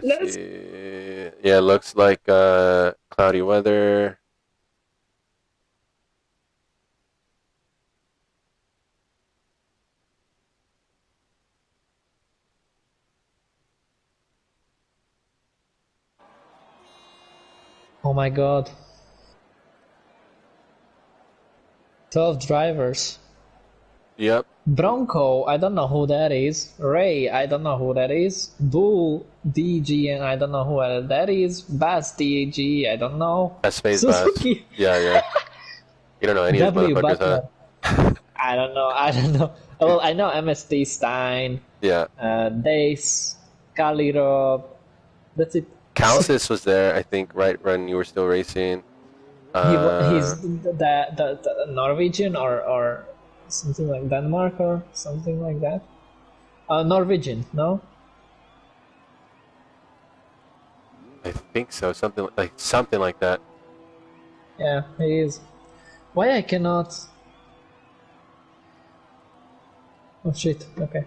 Let's see. Yeah, looks like cloudy weather. Oh my god. 12 drivers. Yep. Bronco, I don't know who that is. Ray, I don't know who that is. Bull, DG, and I don't know who that is. Bass, DG, I don't know. That's Space Bass. Suzuki, Yeah, yeah. You don't know any of these W. motherfuckers, Butler. huh? I don't know, I don't know. Well, I know MST Stein, Yeah. Dace, Kalirov. That's it. Calcis was there, I think, right when you were still racing. He's the Norwegian or something like Denmark or something like that. Norwegian, no? I think so. Something like that. Yeah, he is. Why I cannot? Oh shit. Okay.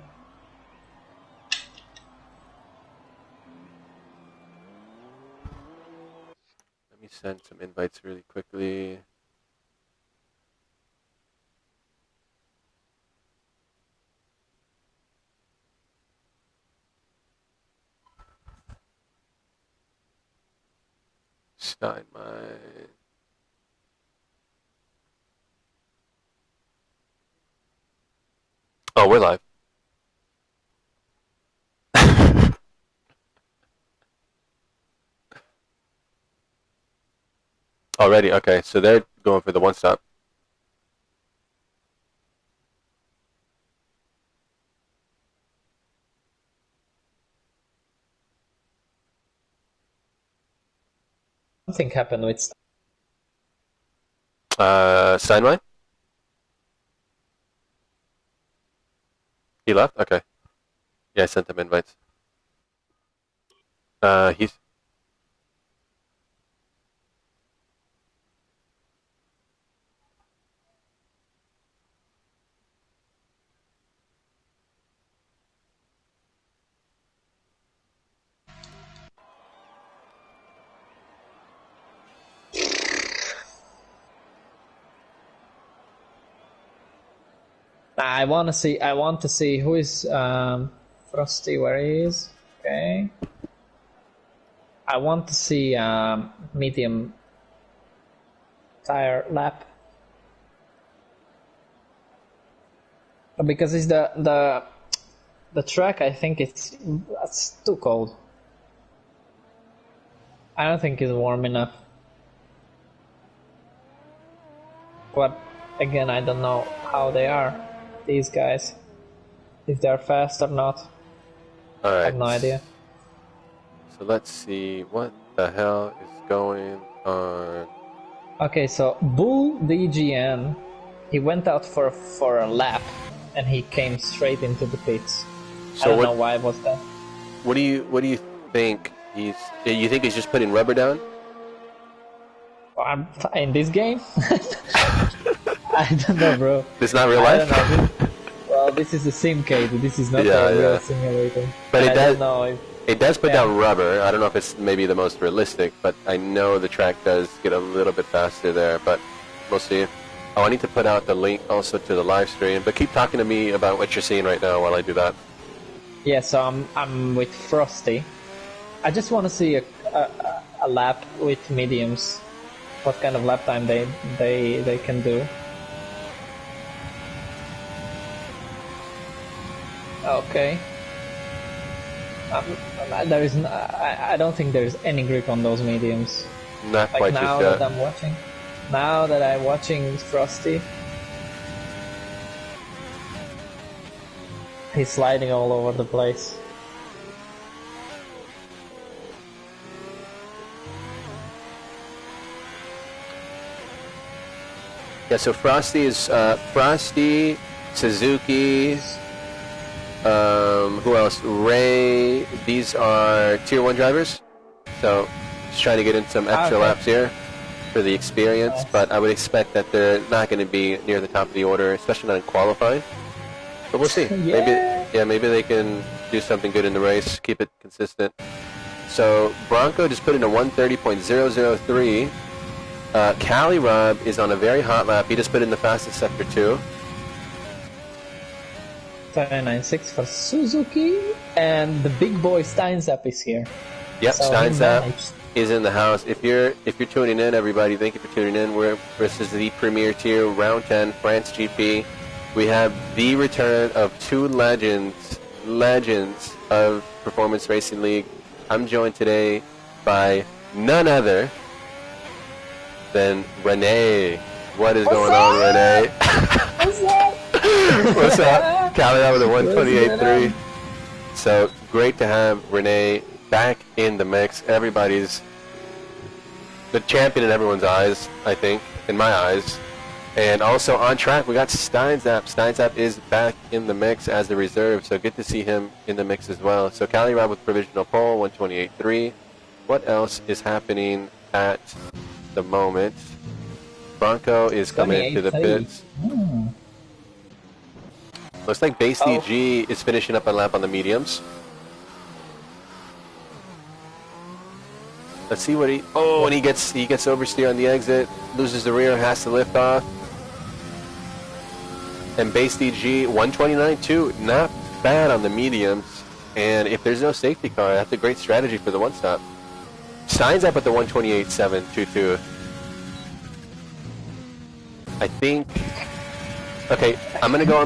Let me send some invites really quickly. Steinmeier. Oh, we're live. Already? Okay, so they're going for the one stop. Something happened with. Steinmeier? He left? Okay. Yeah, I sent them invites. He's. I want to see. I want to see who is Frosty. Where he is? Okay. I want to see medium tire lap because it's the track. I think it's too cold. I don't think it's warm enough. But again, I don't know how they are. These guys, if they're fast or not, All I right. have no idea. So let's see what the hell is going on. Okay, so Bull DGN, he went out for a lap, and he came straight into the pits. So I don't know why was that. What do you think he's? You think he's just putting rubber down? In this game, I don't know, bro. It's not real I life. don't know. Well, this is a simcade. This is not Yeah, a real yeah. simulator. But And it I does. don't know if It does put yeah. down rubber. I don't know if it's maybe the most realistic, but I know the track does get a little bit faster there. But we'll see. Oh, I need to put out the link also to the live stream. But keep talking to me about what you're seeing right now while I do that. Yeah, so I'm with Frosty. I just want to see a lap with mediums. What kind of lap time they can do. Okay. There is I don't think there is any grip on those mediums. Not Like quite now just that yet. I'm watching. Now that I'm watching Frosty, he's sliding all over the place. Yeah, so Frosty is Frosty, Suzuki, who else? Ray. These are tier 1 drivers. So just trying to get in some extra laps here for the experience. Nice. But I would expect that they're not going to be near the top of the order, especially not in qualifying. But we'll see. Yeah. Maybe they can do something good in the race, keep it consistent. So Bronco just put in a 1:30.003. Cali Rob is on a very hot lap. He just put in the fastest sector 2. 596 for Suzuki, and the big boy Steinzap is here. Yep, So he Steinzap managed. is in the house. If you're tuning in, everybody, thank you for tuning in. This is the Premier Tier Round 10 France GP. We have the return of two legends of Performance Racing League. I'm joined today by none other than Renee. What is going on, Renee? What's up? What's up? Cali out with a 128.3. So great to have Renee back in the mix. Everybody's the champion in everyone's eyes, I think, in my eyes. And also on track, we got Steinzap. Steinzap is back in the mix as the reserve, so good to see him in the mix as well. So Cali Rob with provisional pole, 128.3. What else is happening at the moment? Bronco is coming into the pits. Looks like Base DG is finishing up a lap on the mediums. Let's see what he... Oh, and he gets oversteer on the exit, loses the rear, has to lift off. And Base DG, 129.2, not bad on the mediums. And if there's no safety car, that's a great strategy for the one-stop. Steins up at the 128.722. I think... Okay, I'm gonna go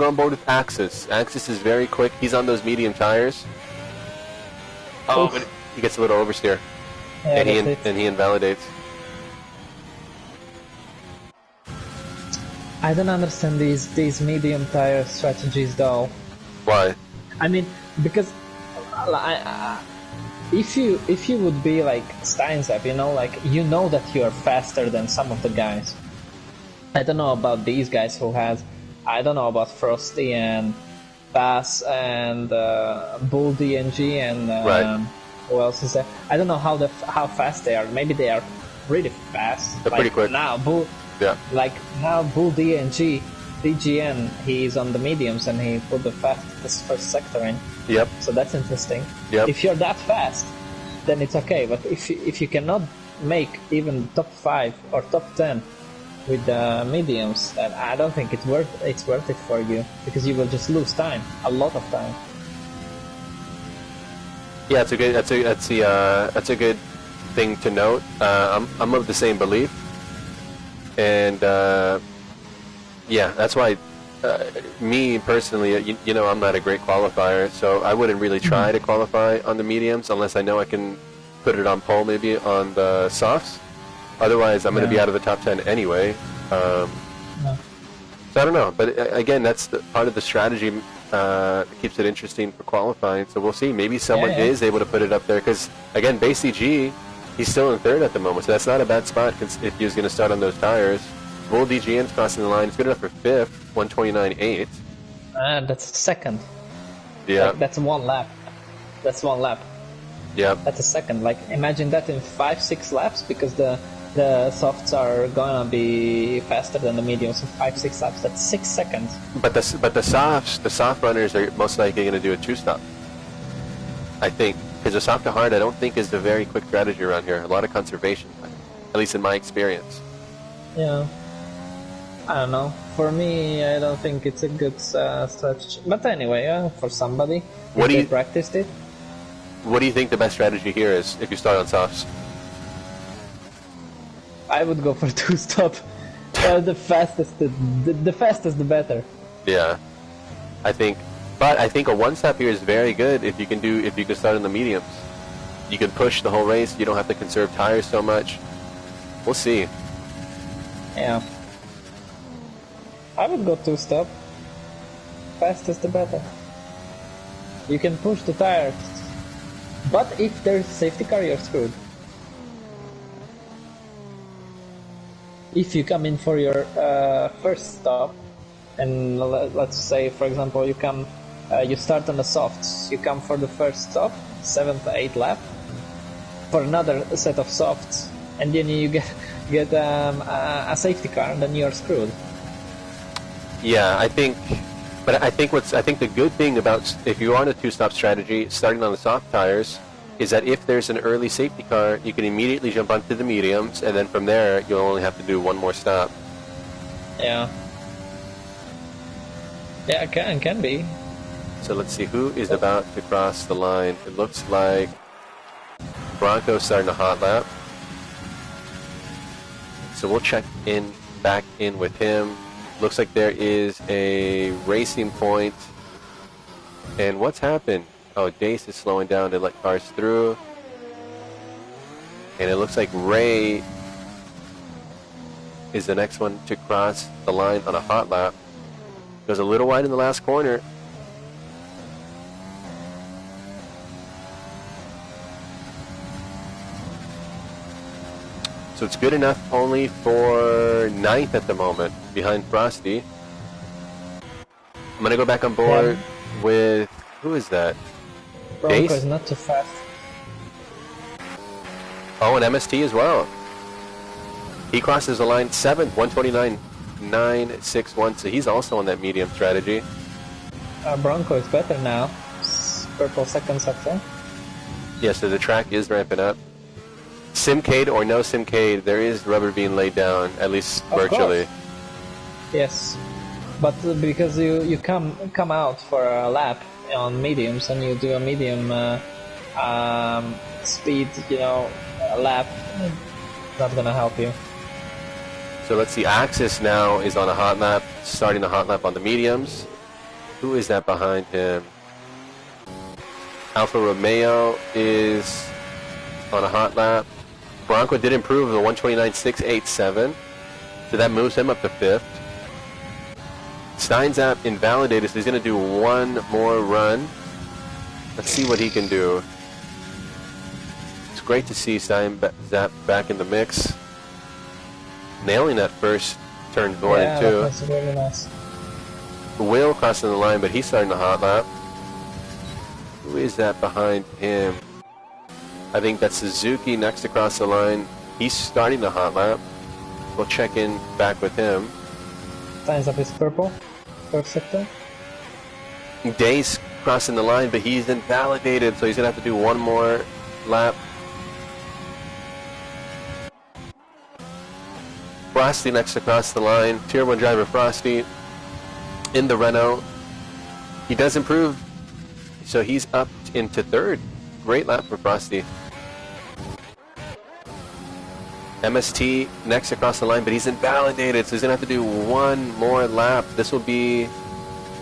on board with Axis. Axis is very quick. He's on those medium tires. Oh, but he gets a little oversteer. Yeah, and he invalidates. I don't understand these medium tire strategies though. Why? I mean, because if you would be like Steinzap, you know that you are faster than some of the guys. I don't know about these guys I don't know about Frosty and Bass and Bull DNG and right. Who else is there? I don't know how fast they are. Maybe they are really fast. They're pretty quick. Now Bull DNG, DGN, he's on the mediums and he put the fastest first sector in. Yep. So that's interesting. Yep. If you're that fast, then it's okay. But if you cannot make even top 5 or top 10 with the mediums, then I don't think it's worth it for you, because you will just lose time, a lot of time. Yeah, that's a good thing to note. I'm of the same belief, and yeah, that's why me personally, I'm not a great qualifier, so I wouldn't really try to qualify on the mediums unless I know I can put it on pole maybe on the softs. Otherwise, I'm going to be out of the top 10 anyway. So I don't know, but again, that's part of the strategy that keeps it interesting for qualifying. So we'll see. Maybe someone is able to put it up there, because again, Base DG, he's still in third at the moment, so that's not a bad spot if he was going to start on those tires. Bull DGN's crossing the line. It's good enough for fifth, 129.8. That's second. Yeah. That's one lap. Yeah. That's a second. Imagine that in 5-6 laps, because the softs are gonna be faster than the mediums in 5-6 laps. That's 6 seconds. But the soft runners are most likely going to do a two-stop, I think, because the soft to hard I don't think is a very quick strategy around here. A lot of conservation, at least in my experience. Yeah. I don't know. For me, I don't think it's a good strategy. But anyway, for somebody who practiced it. What do you think the best strategy here is if you start on softs? I would go for two-stop. The fastest, the fastest, the better. Yeah, I think a one-stop here is very good if you can start in the mediums. You can push the whole race. You don't have to conserve tires so much. We'll see. Yeah, I would go two-stop. Fastest, the better. You can push the tires, but if there's safety car, you're screwed. If you come in for your first stop, and let's say, for example, you start on the softs, you come for the first stop, 7th, 8th lap, for another set of softs, and then you get a safety car, and then you're screwed. Yeah, I think the good thing about if you're on a two-stop strategy, starting on the soft tires, is that if there's an early safety car, you can immediately jump onto the mediums, and then from there, you'll only have to do one more stop. Yeah. Yeah, it can be. So let's see who is about to cross the line. It looks like Bronco's starting a hot lap. So we'll check back in with him. Looks like there is a racing point. And what's happened? Oh, Dace is slowing down to let cars through. And it looks like Ray is the next one to cross the line on a hot lap. Goes a little wide in the last corner. So it's good enough only for 9th at the moment, behind Frosty. I'm going to go back on board with... Who is that? Bronco is not too fast. Oh, and MST as well. He crosses the line 7th, 129.961, so he's also on that medium strategy. Bronco is better now. Purple second sector. Yeah, so the track is ramping up. Simcade or no Simcade, there is rubber being laid down, at least virtually. Of course. Yes, but because you come out for a lap on mediums and you do a medium speed, lap, not gonna help you. So let's see, Axis now is on a hot lap, starting the hot lap on the mediums. Who is that behind him? Alfa Romeo is on a hot lap. Bronco did improve the 129.687, so that moves him up to 5th. Steinzap invalidated, so he's going to do one more run. Let's see what he can do. It's great to see Steinzap back in the mix. Nailing that first turn 1 and 2. That's really nice. Will crossing the line, but he's starting the hot lap. Who is that behind him? I think that's Suzuki next across the line. He's starting the hot lap. We'll check in back with him. Time's up is purple. First sector. Dace crossing the line, but he's invalidated, so he's going to have to do one more lap. Frosty next across the line. Tier 1 driver Frosty in the Renault. He does improve, so he's up into 3rd. Great lap for Frosty. MST next across the line, but he's invalidated, so he's going to have to do one more lap. This will be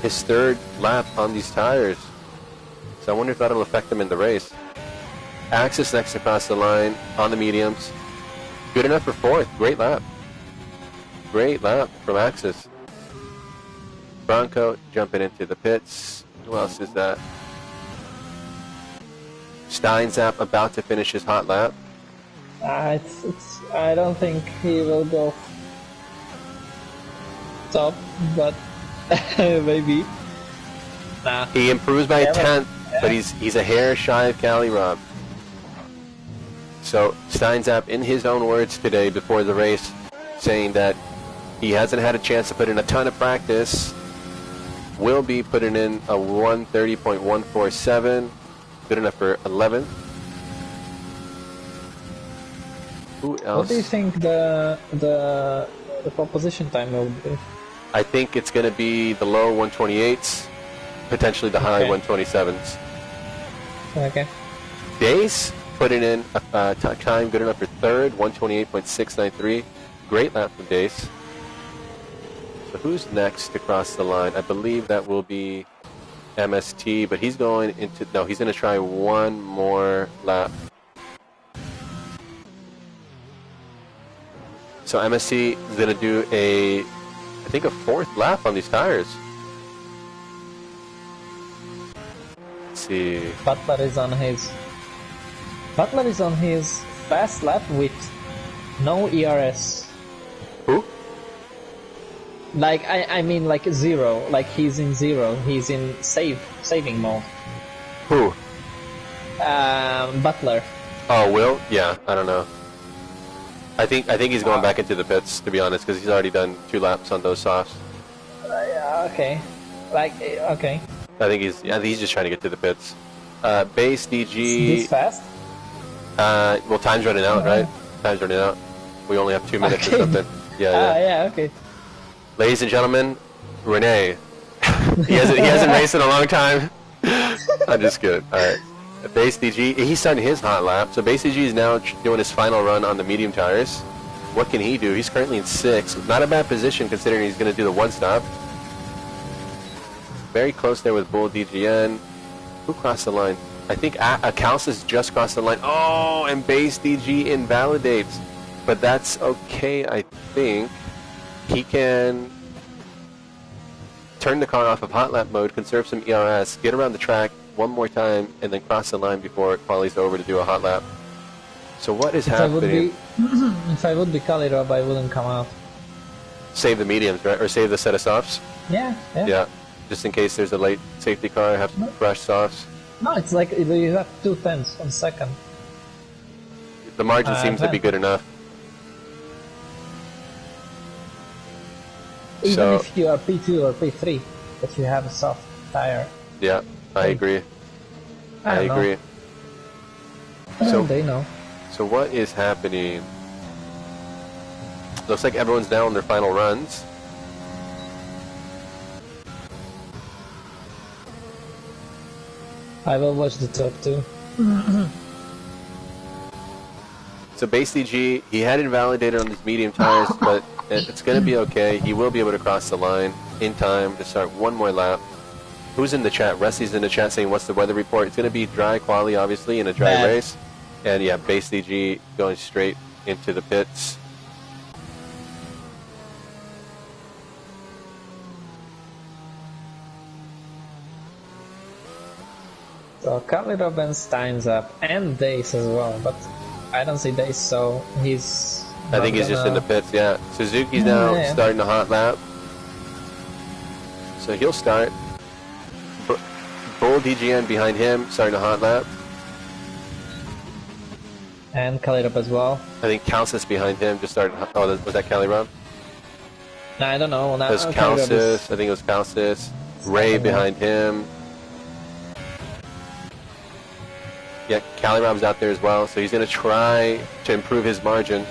his 3rd lap on these tires. So I wonder if that'll affect him in the race. Axis next across the line on the mediums. Good enough for 4th. Great lap. Great lap from Axis. Bronco jumping into the pits. Who else is that? Steinzap about to finish his hot lap. I don't think he will go top, but maybe. Nah. He improves by a 10th, but he's a hair shy of Cali Rob. So Steinzap, in his own words today before the race, saying that he hasn't had a chance to put in a ton of practice, will be putting in a 130.147, good enough for 11th. Who else? What do you think the pole position time will be? I think it's going to be the low 128s, potentially the high 127s. Okay. Dace putting in a time good enough for 3rd, 128.693. Great lap from Dace. So who's next to cross the line? I believe that will be MST, but he's going into... No, he's going to try one more lap. So MST is going to do I think a 4th lap on these tires. Let's see. Butler is on his fast lap with no ERS. Who? Like I mean like 0. Like he's in 0. He's in saving mode. Who? Butler. Oh, Will? Yeah, I don't know. I think he's going back into the pits, to be honest, because he's already done 2 laps on those softs. Yeah, okay. Okay. I think he's just trying to get to the pits. Base This DG. fast? Well, time's running out, Oh. right? Time's running out. We only have 2 minutes Okay. or something. Yeah, yeah. Yeah, okay. Ladies and gentlemen, Renee. he hasn't raced in a long time. I'm just kidding. All right. Base DG, he's starting his hot lap. So Base DG is now doing his final run on the medium tires. What can he do? He's currently in 6th. Not a bad position considering he's going to do the one stop. Very close there with Bull DGN. Who crossed the line? I think Calcis just crossed the line. Oh, and Base DG invalidates. But that's okay, I think. He can turn the car off of hot lap mode, conserve some ERS, get around the track one more time, and then cross the line before quali's over to do a hot lap. So what is happening? If I would be Kalirob, I wouldn't come out. Save the mediums, right? Or save the set of softs? Yeah. Yeah. Just in case there's a late safety car, have some fresh softs. No, it's like you have 2 tenths on second. The margin seems to be good enough. Even So- if you are P2 or P3, if you have a soft tire. Yeah, I agree. I don't know. agree. So- They know. So what is happening? Looks like everyone's down on their final runs. I will watch the top 2. So Base DG, he had invalidated on his medium tires, but it's going to be okay. He will be able to cross the line in time to start one more lap. Who's in the chat? Rusty's in the chat saying, what's the weather report? It's going to be dry quali, obviously, in a dry Bad. race. And yeah, Base DG going straight into the pits. So Kalirob and Steins up, and Dace as well, but I don't see Dace, so he's... I think he's just in the pits, yeah. Suzuki's now Yeah. starting the hot lap. So he'll start. Bull DGN behind him, starting a hot lap. And Kalirob as well. I think Calcis behind him just started. Oh, was that Caliron? No, I don't know. Now It was Kalirob Calcis. is- I think it was Calcis. Ray Second behind him. Yeah, Calirob's out there as well, so he's going to try to improve his margin.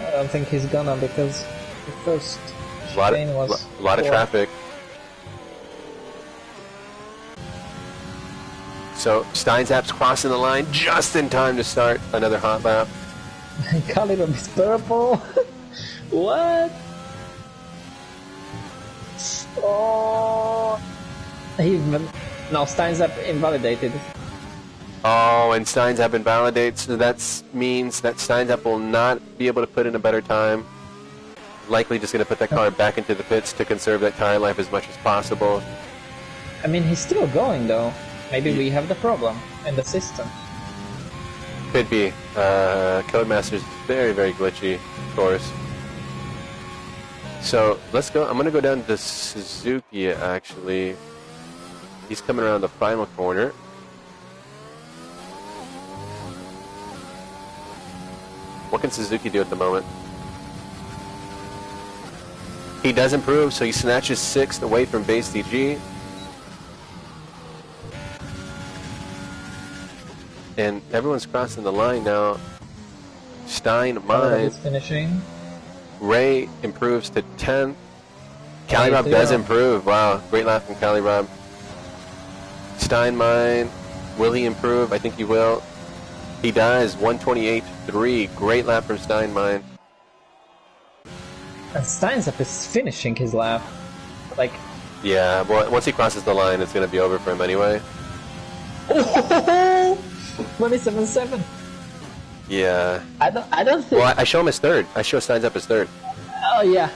I don't think he's gonna, because the first A lot chicane was of, lot of poor. traffic. So Steinzap's crossing the line just in time to start another hot lap. Kalirob is purple. What? Oh. No, Steinzap invalidated. Oh, and Steinzap invalidates, so that means that Steinzap will not be able to put in a better time. Likely just going to put that car back into the pits to conserve that tire life as much as possible. I mean, he's still going though. Maybe we have the problem in the system. Could be. Codemaster's very, very glitchy, of course. So let's go. I'm going to go down to Suzuki, actually. He's coming around the final corner. What can Suzuki do at the moment? He does improve, so he snatches 6th away from Base DG. And everyone's crossing the line now. Stein, Kalirob mine. is finishing. Ray improves to 10th. Calirob does improve. Wow, great lap from Calirob. Stein, mine. Will he improve? I think he will. He does. 128.3. Great lap from Stein, mine. And Steinzap is finishing his lap. Like, Yeah, well, once he crosses the line, it's going to be over for him anyway. 27-7. Yeah. I don't think. Well, I show him as third. I show Steins up as third. Oh yeah.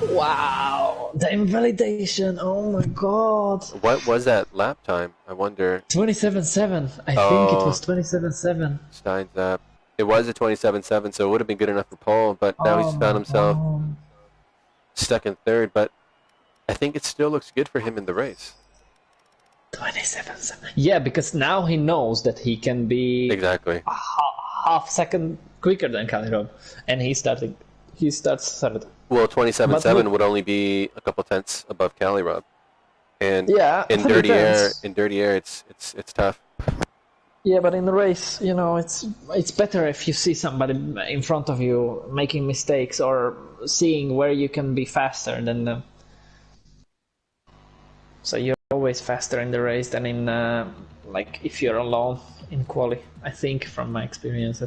Wow. The invalidation. Oh my god. What was that lap time? I wonder. 27-7. I think Oh. it was 27-7. Steins up. It was a 27-7, so it would have been good enough for pole, but now he's found himself stuck in third. But I think it still looks good for him in the race. 27-7. Yeah, because now he knows that he can be Exactly. half second quicker than Kalirob, and he starts third. Well, 27-7 But look- would only be a couple tenths above Calirob. And Yeah, in it dirty air, depends. it's tough. Yeah, but in the race, you know, it's better if you see somebody in front of you making mistakes or seeing where you can be faster than them. So you're always faster in the race than in like if you're alone in quali. I think from my experience.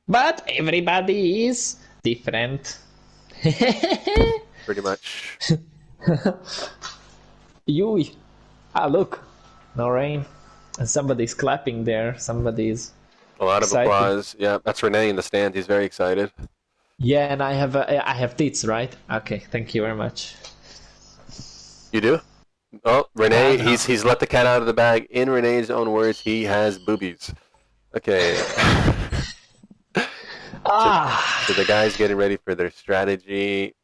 But everybody is different. Pretty much. You, look, no rain, and somebody's clapping there. Somebody's A lot of excited. applause. Yeah, that's Renee in the stand. He's very excited. Yeah, and I have tits, right? Okay, thank you very much. You do? Oh, Renee, No. he's let the cat out of the bag. In Renee's own words, he has boobies. Okay. So the guys getting ready for their strategy,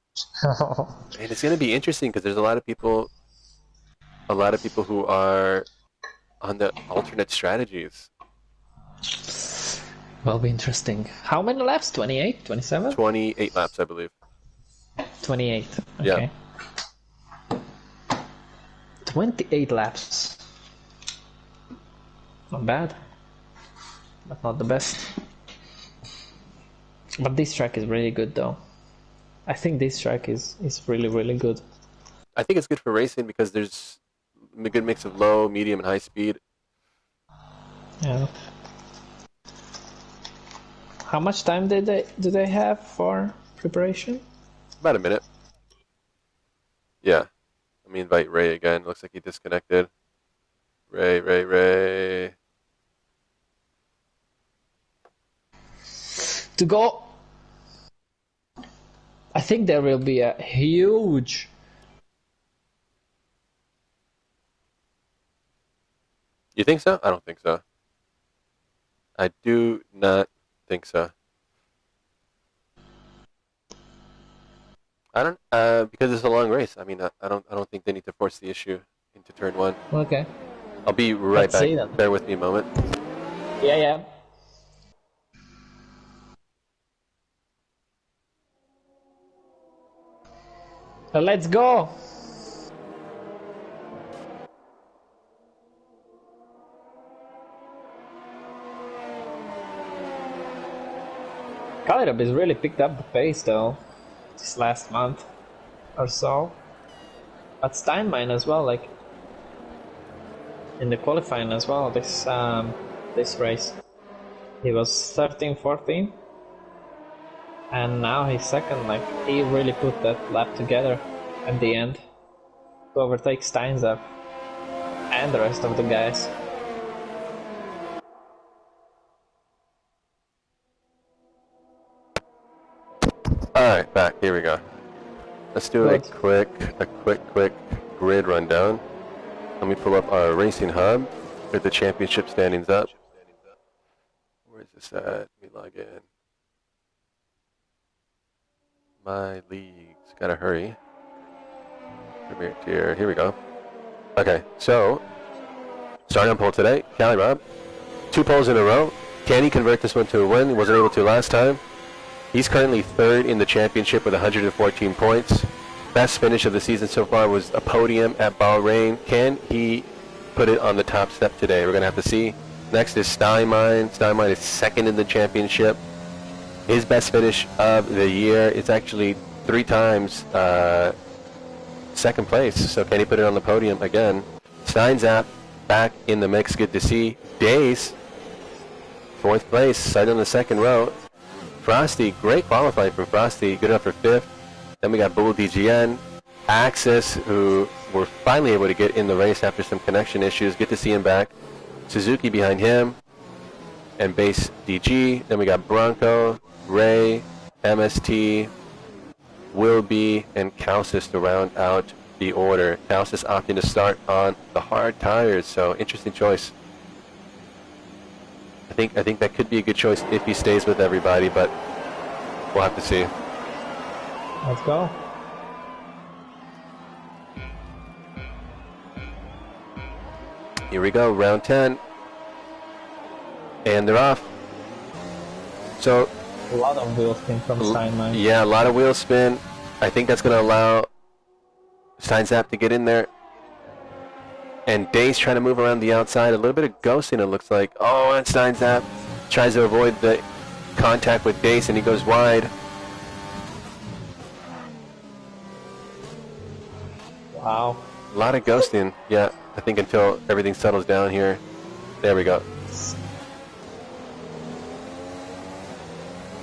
and it's going to be interesting because there's a lot of people who are on the alternate strategies. Will be interesting. How many laps? 28? 27? 28 laps, I believe. 28. Yeah. Okay. 28 laps. Not bad. But not the best. But this track is really good though. I think this track is really, really good. I think it's good for racing because there's a good mix of low, medium, and high speed. Yeah. How much time do they have for preparation? About a minute. Yeah. Let me invite Ray again. Looks like he disconnected. Ray. To go. I think there will be a huge. You think so? I don't think so. I do not think so. I don't because it's a long race. I mean, I don't think they need to force the issue into turn one. Okay. I'll be right Let's back. see then. Bear with me a moment. Yeah. Let's go. Calirab has really picked up the pace though, this last month or so. But Steinmine as well, like in the qualifying as well. This race, he was 13, 14, and now he's second. Like he really put that lap together at the end to overtake Steinzap and the rest of the guys. Alright, back. Here we go. Let's do Good. a quick grid rundown. Let me pull up our racing hub with the championship standings up. Where is this at? Let me log in. My leagues. Gotta hurry. Premier tier. Here we go. Okay, so starting on pole today, Calirab. 2 poles in a row. Can he convert this one to a win? He wasn't able to last time. He's currently third in the championship with 114 points. Best finish of the season so far was a podium at Bahrain. Can he put it on the top step today? We're going to have to see. Next is Steinmine. Steinmine is second in the championship. His best finish of the year is actually 3 times second place. So can he put it on the podium again? Steinzap back in the mix. Good to see. Days, 4th place, side on the second row. Frosty, great qualifying from Frosty, good enough for 5th. Then we got Bull DGN, Axis, who were finally able to get in the race after some connection issues. Good to see him back. Suzuki behind him, and Base DG. Then we got Bronco, Ray, MST, Will Be, and Kausis to round out the order. Kausis opting to start on the hard tires, so interesting choice. I think that could be a good choice if he stays with everybody, but we'll have to see. Let's go. Here we go, round 10. And they're off. So A lot of wheel spin from Steinmine. yeah, a lot of wheel spin. I think that's going to allow Steinzap to get in there. And Dace trying to move around the outside. A little bit of ghosting, it looks like. Oh, and Steinzap tries to avoid the contact with Dace, and he goes wide. Wow. A lot of ghosting. Yeah, I think until everything settles down here. There we go.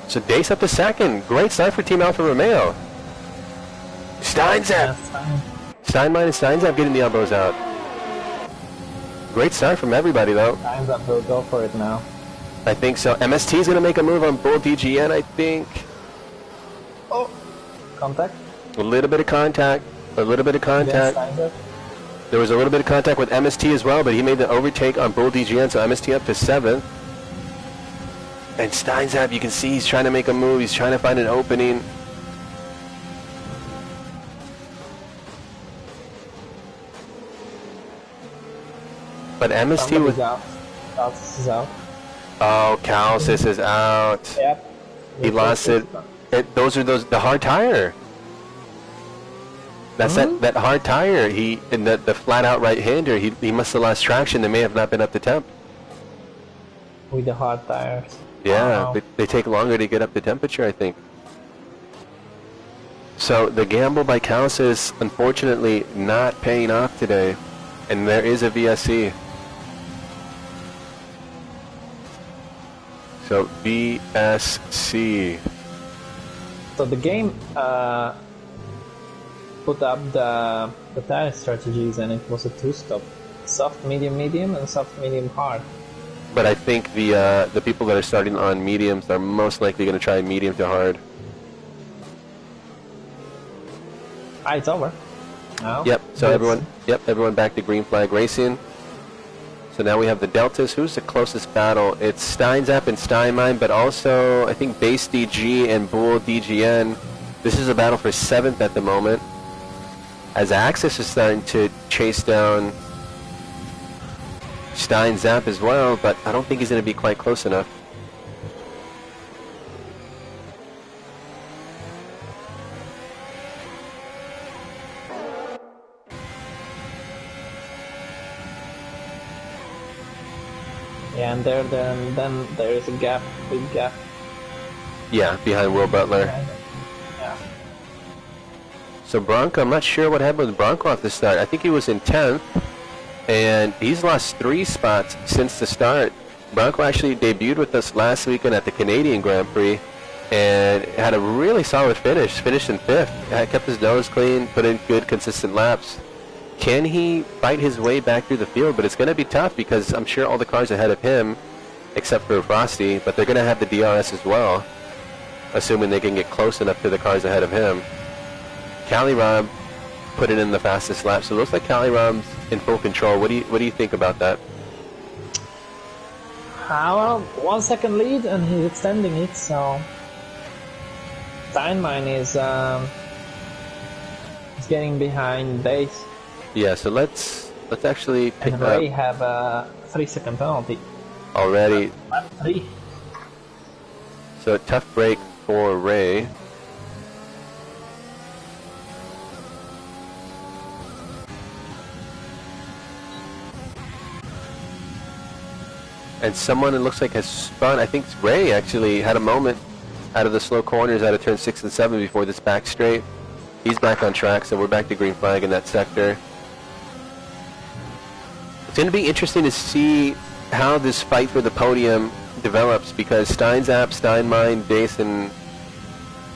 So Dace up to second. Great start for Team Alfa Romeo. Steinzap. Steinmine and Steinzap getting the elbows out. Great start from everybody, though. Steinzap will go for it now. I think so. MST is going to make a move on Bull DGN, I think. Oh. Contact. A little bit of contact. A little bit of contact. There was a little bit of contact with MST as well, but he made the overtake on Bull DGN, so MST up to 7th. And Steinzap, you can see he's trying to make a move. He's trying to find an opening. But MST was out. Calcis is out. Oh, Calcis is out. Yep. He lost it. Those are the hard tire. That's that hard tire. He in the flat out right hander. He must have lost traction. They may have not been up to temp. With the hard tires. Yeah, Wow. but they take longer to get up to temperature, I think. So the gamble by Calcis, unfortunately, not paying off today, and there is a VSC. So VSC. So the game put up the tire strategies, and it was a two-stop: soft, medium, medium, and soft, medium, hard. But I think the people that are starting on mediums are most likely going to try medium to hard. It's over. Now. Yep. So everyone back to green flag racing. So now we have the deltas. Who's the closest battle? It's Steinzap and Steinmine, but also I think Base DG and Bull DGN. This is a battle for 7th at the moment, as Axis is starting to chase down Steinzap as well, but I don't think he's going to be quite close enough. Yeah, and then there is a gap, big gap. Yeah, behind Will Butler. Yeah. So Bronco, I'm not sure what happened with Bronco off the start. I think he was in 10th, and he's lost 3 spots since the start. Bronco actually debuted with us last weekend at the Canadian Grand Prix, and had a really solid finish. Finished in 5th. Kept his nose clean, put in good, consistent laps. Can he fight his way back through the field? But it's going to be tough because I'm sure all the cars ahead of him, except for Frosty, but they're going to have the DRS as well, assuming they can get close enough to the cars ahead of him. Cali Rob put it in the fastest lap, so it looks like Cali Rob's in full control. What do you think about that? Well, 1 second lead, and he's extending it. So Steinmine is getting behind Base. Yeah, so let's actually pick And up Ray have a 3-second penalty. already. Lap 3. So a tough break for Ray. And someone, it looks like, has spun. I think Ray actually had a moment out of the slow corners out of turn 6 and 7 before this back straight. He's back on track, so we're back to green flag in that sector. It's going to be interesting to see how this fight for the podium develops, because Steinzap, Steinmine, Dace, and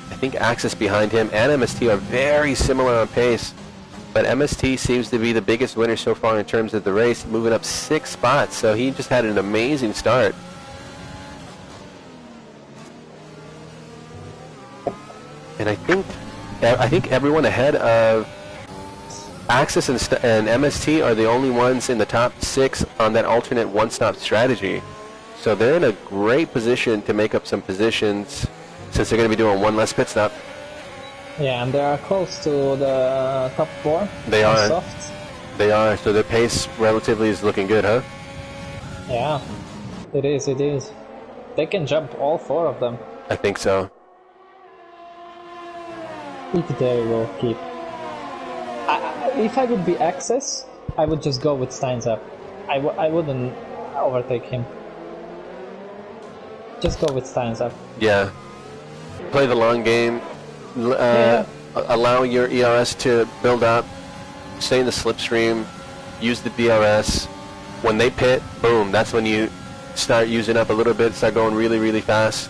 I think Axis behind him and MST are very similar on pace. But MST seems to be the biggest winner so far in terms of the race, moving up 6 spots. So he just had an amazing start. And I think everyone ahead of Axis and MST are the only ones in the top 6 on that alternate one-stop strategy. So they're in a great position to make up some positions, since they're going to be doing one less pit stop. Yeah, and they are close to the top 4. They are. Soft. They are. So their pace relatively is looking good, huh? Yeah, it is. They can jump all 4 of them. I think so. If they will keep. If I would be Access, I would just go with Steins up. I wouldn't overtake him. Just go with Steins up. Yeah. Play the long game. Allow your ERS to build up. Stay in the slipstream. Use the DRS. When they pit, boom, that's when you start using up a little bit, start going really, really fast.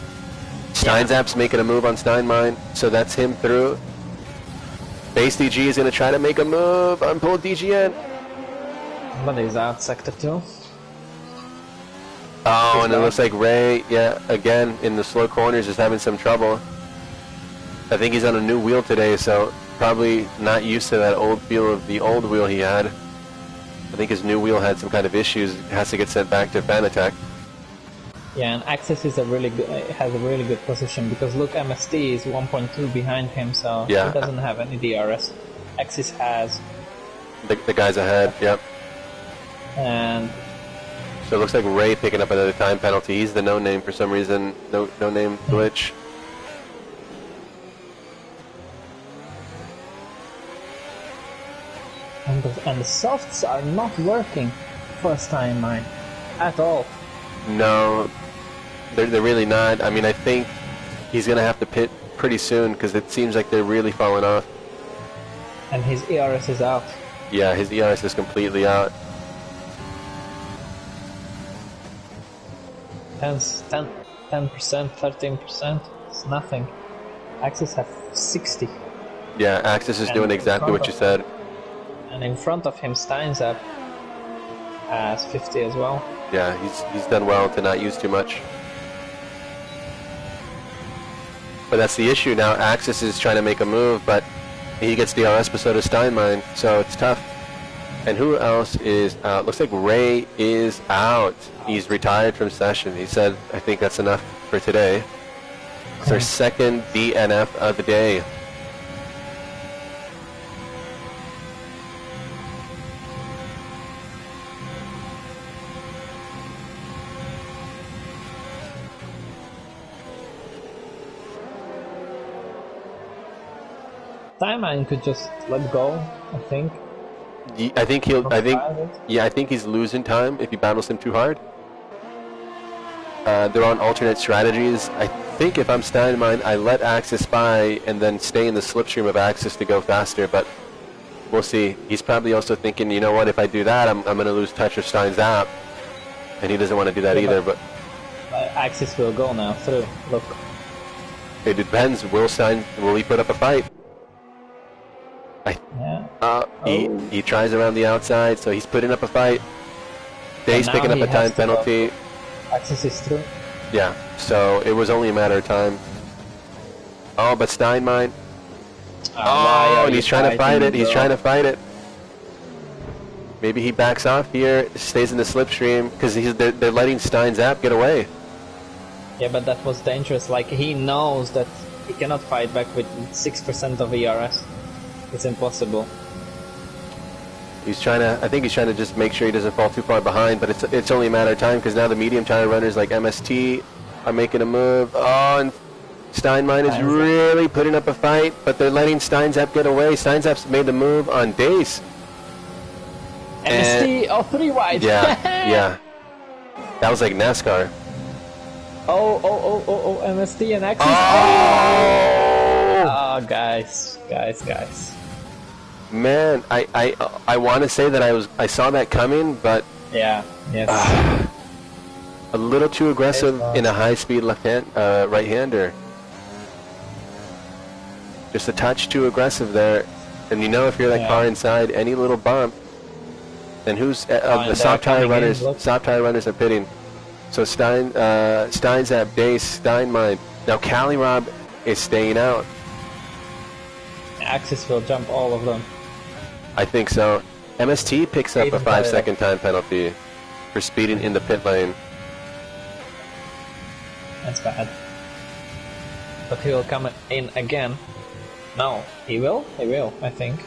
Steinzap's making a move on Steinmine, so that's him through. Base DG is going to try to make a move on pull DGN. But he's out sector 2. Oh, and it looks like Ray, yeah, again, in the slow corners is having some trouble. I think he's on a new wheel today, so probably not used to that old feel of the old wheel he had. I think his new wheel had some kind of issues, has to get sent back to Fanatec. Yeah, and Access is has a really good position because look, MST is 1.2 behind him, so he doesn't have any DRS. Access has the guys ahead, yep. And so it looks like Ray picking up another time penalty. He's the no-name for some reason, no-name glitch. And the softs are not working first time mine at all. No, they're really not. I mean, I think he's going to have to pit pretty soon because it seems like they're really falling off. And his ERS is out. Yeah, his ERS is completely out. 10%, 13%, it's nothing. Access have 60. Yeah, Axis is doing exactly what you said. And in front of him, Steinzap has 50 as well. Yeah, he's done well to not use too much. But that's the issue now. Axis is trying to make a move, but he gets DRS, but so does Steinmine, so it's tough. And who else is out? Looks like Ray is out. He's retired from session. He said, I think that's enough for today. It's our second DNF of the day. Steinmine could just let go, I think. I think I think he's losing time if he battles him too hard. They're on alternate strategies. I think if I'm Steinmine, I let Axis by and then stay in the slipstream of Axis to go faster, but we'll see. He's probably also thinking, you know what, if I do that, I'm going to lose touch of Steinzap, and he doesn't want to do that either. But Axis will go now through. Look. It depends. Will he put up a fight? He tries around the outside, so he's putting up a fight. Day's picking up a time penalty. Axis is through. Yeah, so it was only a matter of time. Oh, but Steinmine. Oh, and he's trying to fight it. He's trying to fight it. Maybe he backs off here, stays in the slipstream, because they're letting Steinzap get away. Yeah, but that was dangerous. Like, he knows that he cannot fight back with 6% of ERS. It's impossible. I think he's trying to just make sure he doesn't fall too far behind, but it's only a matter of time because now the medium tire runners like MST are making a move. Oh, and Steinmine is really putting up a fight, but they're letting Steinzap get away. Steinzap's made the move on Dace. MST, 3 wide. Yeah, yeah. That was like NASCAR. Oh, MST and Axis. Oh, guys. Man, I want to say that I saw that coming, but yes, a little too aggressive in a high-speed right-hander. Just a touch too aggressive there, and you know if you're that car inside, any little bump. And who's the soft tire runners? Soft tire runners are pitting. So Steinzap, Dace, Steinmine. Now Calirob is staying out. Axis will jump all of them. I think so. MST picks up a 5-second time penalty for speeding in the pit lane. That's bad. But he will come in again. No, he will? He will, I think.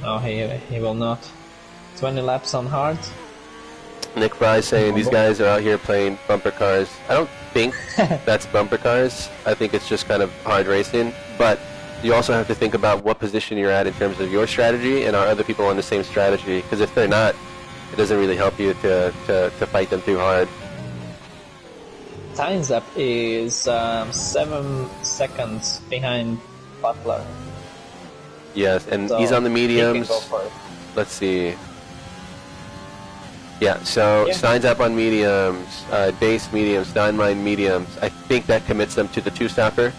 No, he will not. 20 laps on hard. Nick Fry saying these guys are out here playing bumper cars. I don't think that's bumper cars. I think it's just kind of hard racing. But you also have to think about what position you're at in terms of your strategy, and are other people on the same strategy? Because if they're not, it doesn't really help you to fight them too hard. Time's Up is 7 seconds behind Butler. Yes, and So he's on the he can mediums. go for it. Let's see. Yeah, so Yeah. Stein's up on mediums, Dace mediums, Steinmine mediums. I think that commits them to the two-stopper.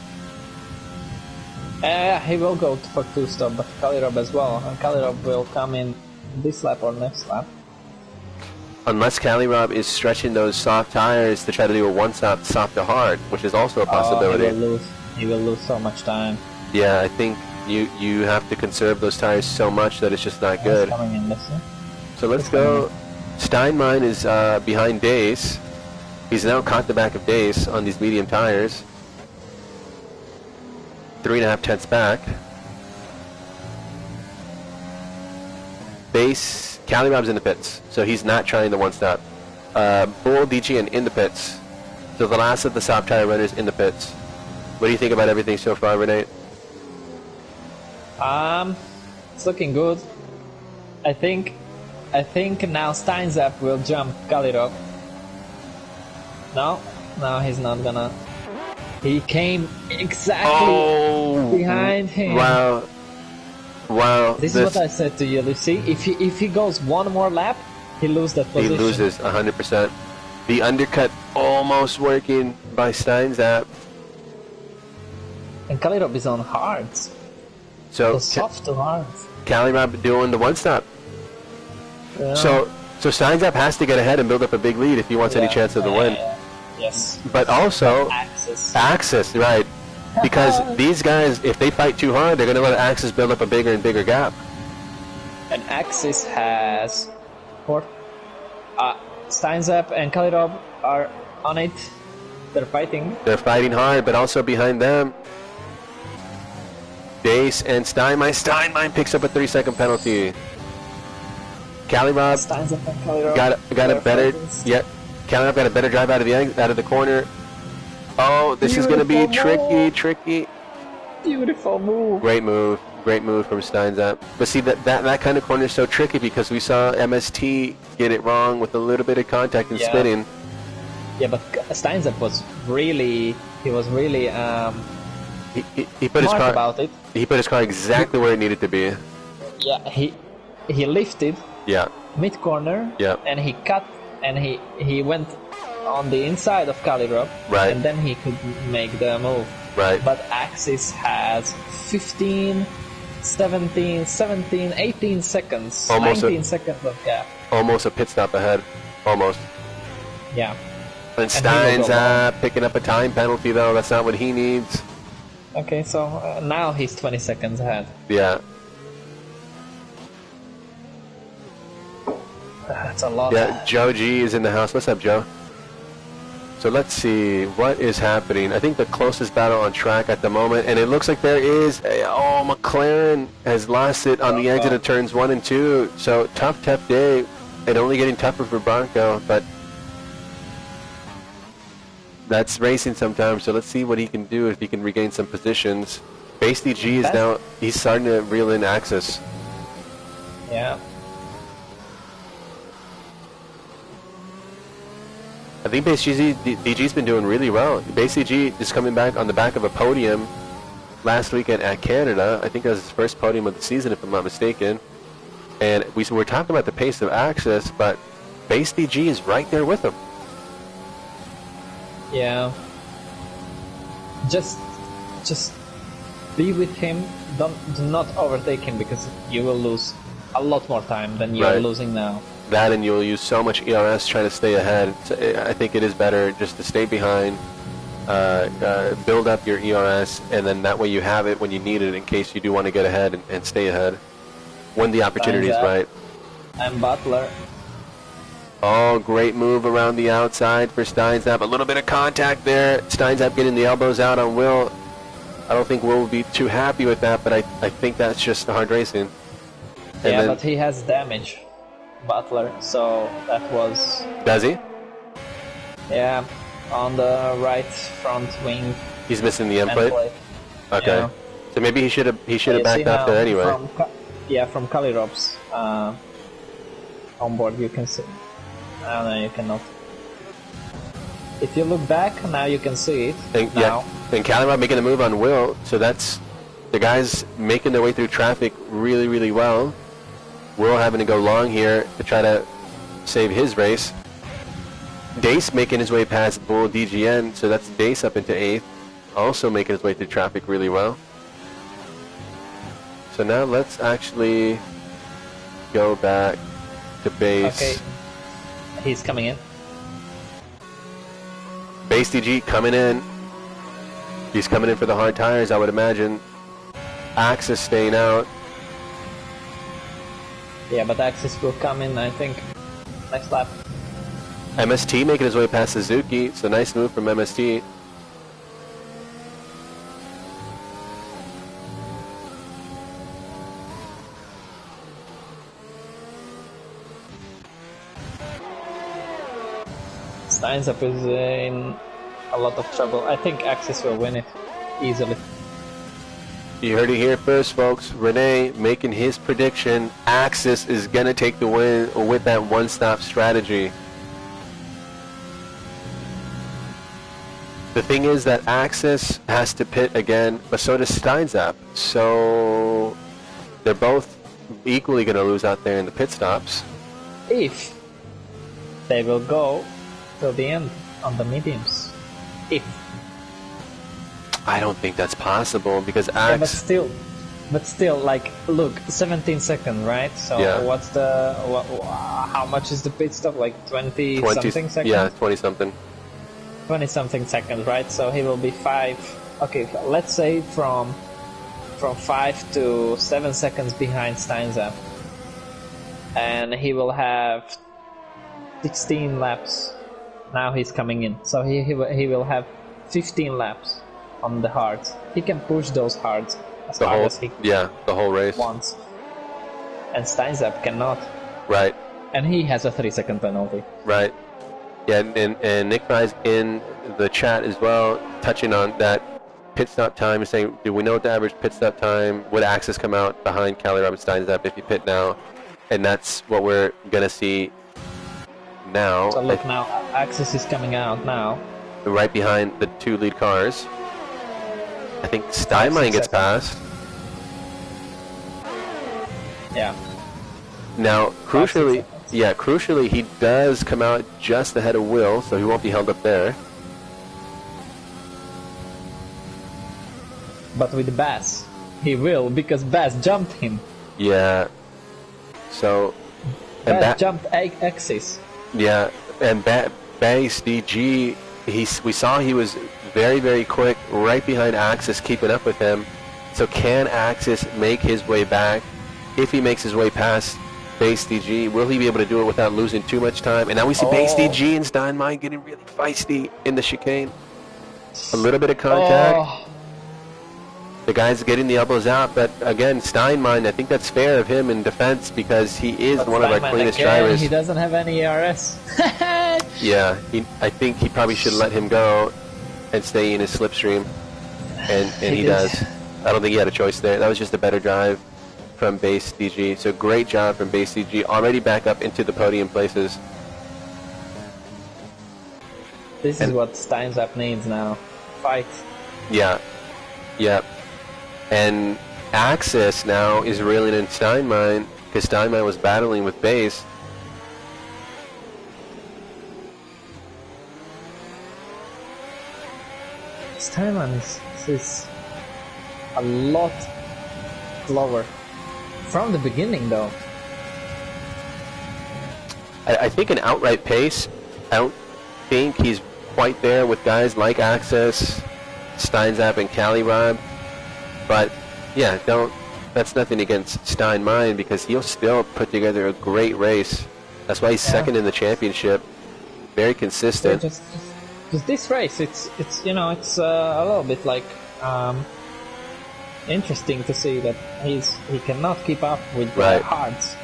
He will go for 2-stop, but Kalirob as well. And Kalirob will come in this lap or next lap. Unless Calirob is stretching those soft tires to try to do a one-stop soft to hard, which is also a possibility. He will lose so much time. Yeah, I think you have to conserve those tires so much that it's just not good. He's coming in, listen. So let's go. Steinmine is behind Dace. He's now caught the back of Dace on these medium tires. 3.5 tenths back. Base, Calirob's in the pits, so he's not trying the one-stop. Bull, DG, and in the pits. So the last of the soft tire runners in the pits. What do you think about everything so far, Renee? It's looking good. I think now Steinzap will jump Kalirob. No, he's not gonna. He came exactly behind him. Wow. This is what I said to you, Lucy. If he goes one more lap, he loses that position. He loses 100%. The undercut almost working by Steinzap. And Kalirob is on hards. So Soft to hards. Calirob doing the one-stop. Yeah. So Steinzap has to get ahead and build up a big lead if he wants any chance of the win. Yes. But also, Axis, right. Because these guys, if they fight too hard, they're going to let Axis build up a bigger and bigger gap. And Axis has Steinzap and Kalirob are on it. They're fighting. They're fighting hard, but also behind them, Dace and Steinmine. Steinmine picks up a 3-second penalty. Calirob Steinzap and Kalirob got a better. Yeah, Calirob got a better drive out of the corner. Oh, this is going to be tricky. Beautiful move. Great move from Steinzap. But see, that kind of corner is so tricky because we saw MST get it wrong with a little bit of contact and spinning. Yeah, but Steinzap was really he put his smart car about it. He put his car exactly where it needed to be. Yeah, he lifted Yeah. mid corner. Yeah. And he cut and he went on the inside of Kalirob. Right. And then he could make the move. Right. But Axis has 15, 17, 18 seconds. Almost 19 seconds of gap. Almost a pit stop ahead. Almost. Yeah. And Steinzap picking up a time penalty though. That's not what he needs. Okay, so now he's 20 seconds ahead. Yeah. That's a lot. Yeah, Joe G is in the house. What's up, Joe? So let's see what is happening. I think the closest battle on track at the moment, and it looks like there is McLaren has lost it on the exit of turns 1 and 2. So tough day, and only getting tougher for Bronco, but that's racing sometimes. So let's see what he can do if he can regain some positions. Base DG is now, he's starting to reel in Axis. Yeah. I think Base DG's been doing really well. Base DG is coming back on the back of a podium last weekend at Canada. I think that was his first podium of the season, if I'm not mistaken. And we were talking about the pace of Axis, but Base DG is right there with him. Yeah. Just be with him. Do not overtake him because you will lose a lot more time than you are losing now. That, and you'll use so much ERS trying to stay ahead. So I think it is better just to stay behind, build up your ERS, and then that way you have it when you need it in case you do want to get ahead and stay ahead when the opportunity is right. And Butler. Oh, great move around the outside for Steinzap. A little bit of contact there. Steinzap getting the elbows out on Will. I don't think Will will be too happy with that, but I think that's just hard racing. And yeah, but he has damage, Butler, so that was... Does he? Yeah, on the right front wing. He's missing the end plate? Okay. Yeah. So maybe he should have You backed see up there now anyway. From Kalirop's onboard you can see. Oh, no, you cannot. If you look back, now you can see it. Yeah, and Calamar making a move on Will, so that's the guys making their way through traffic really, really well. Will having to go long here to try to save his race. Dace making his way past Bull DGN, so that's Dace up into 8th, also making his way through traffic really well. So now let's actually go back to base. Okay, he's coming in. Base DG coming in. He's coming in for the hard tires, I would imagine. Axis staying out. Yeah, but Axis will come in, I think, next lap. MST making his way past Suzuki, so nice move from MST. Steins Up is in a lot of trouble. I think Axis will win it easily. You heard it here first, folks. Renee making his prediction. Axis is going to take the win with that one-stop strategy. The thing is that Axis has to pit again, but so does Steins Up. So they're both equally going to lose out there in the pit stops. If they will go till the end on the mediums. If. I don't think that's possible because Yeah, but still, like, look, 17 seconds, right? So Yeah. what's the how much is the pit stop? Like 20 something seconds? Yeah, 20 something. 20 something seconds, right? So he will be 5. Okay, let's say from 5 to 7 seconds behind Steins Up, and he will have 16 laps. Now he's coming in, so he will have 15 laps on the hards. He can push those hards as hard as he the whole race wants, and Steins Up cannot. Right. And he has a 3-second penalty. Right. Yeah, and Nick Fry's in the chat as well, touching on that pit stop time, saying, do we know what the average pit stop time? Would Axis come out behind Cali Robin Steins Up if you pit now? And that's what we're going to see now. So look now, Axis is coming out now. Right behind the 2 lead cars. I think Steinlein gets past. Yeah. Now, crucially, he does come out just ahead of Will, so he won't be held up there. But with Bass, he will, because Bass jumped him. Yeah. So... Bass jumped Axis. Yeah, and Base DG, we saw he was very, very quick, right behind Axis, keeping up with him. So can Axis make his way back? If he makes his way past Base DG, will he be able to do it without losing too much time? And now we see Base DG and Steinmeier getting really feisty in the chicane. A little bit of contact. The guy's getting the elbows out, but again, Steinmeier, I think that's fair of him in defense because he is one of our cleanest drivers. He doesn't have any ERS. Yeah, I think he probably should let him go and stay in his slipstream, and he does. I don't think he had a choice there. That was just a better drive from Base DG. So great job from Base DG, already back up into the podium places. This is what Steins Up needs now. Fight. Yeah. Yeah. And Axis now is reeling in Steinmeier because Steinmeier was battling with Base. Steinmeier is a lot slower from the beginning, though. I think an outright pace, I don't think he's quite there with guys like Axis, Steinzap, and Calirob. But yeah, that's nothing against Steinmeier because he'll still put together a great race. That's why he's second in the championship. Very consistent. Yeah, just this race, it's you know, it's a little bit like interesting to see that he cannot keep up with the hards.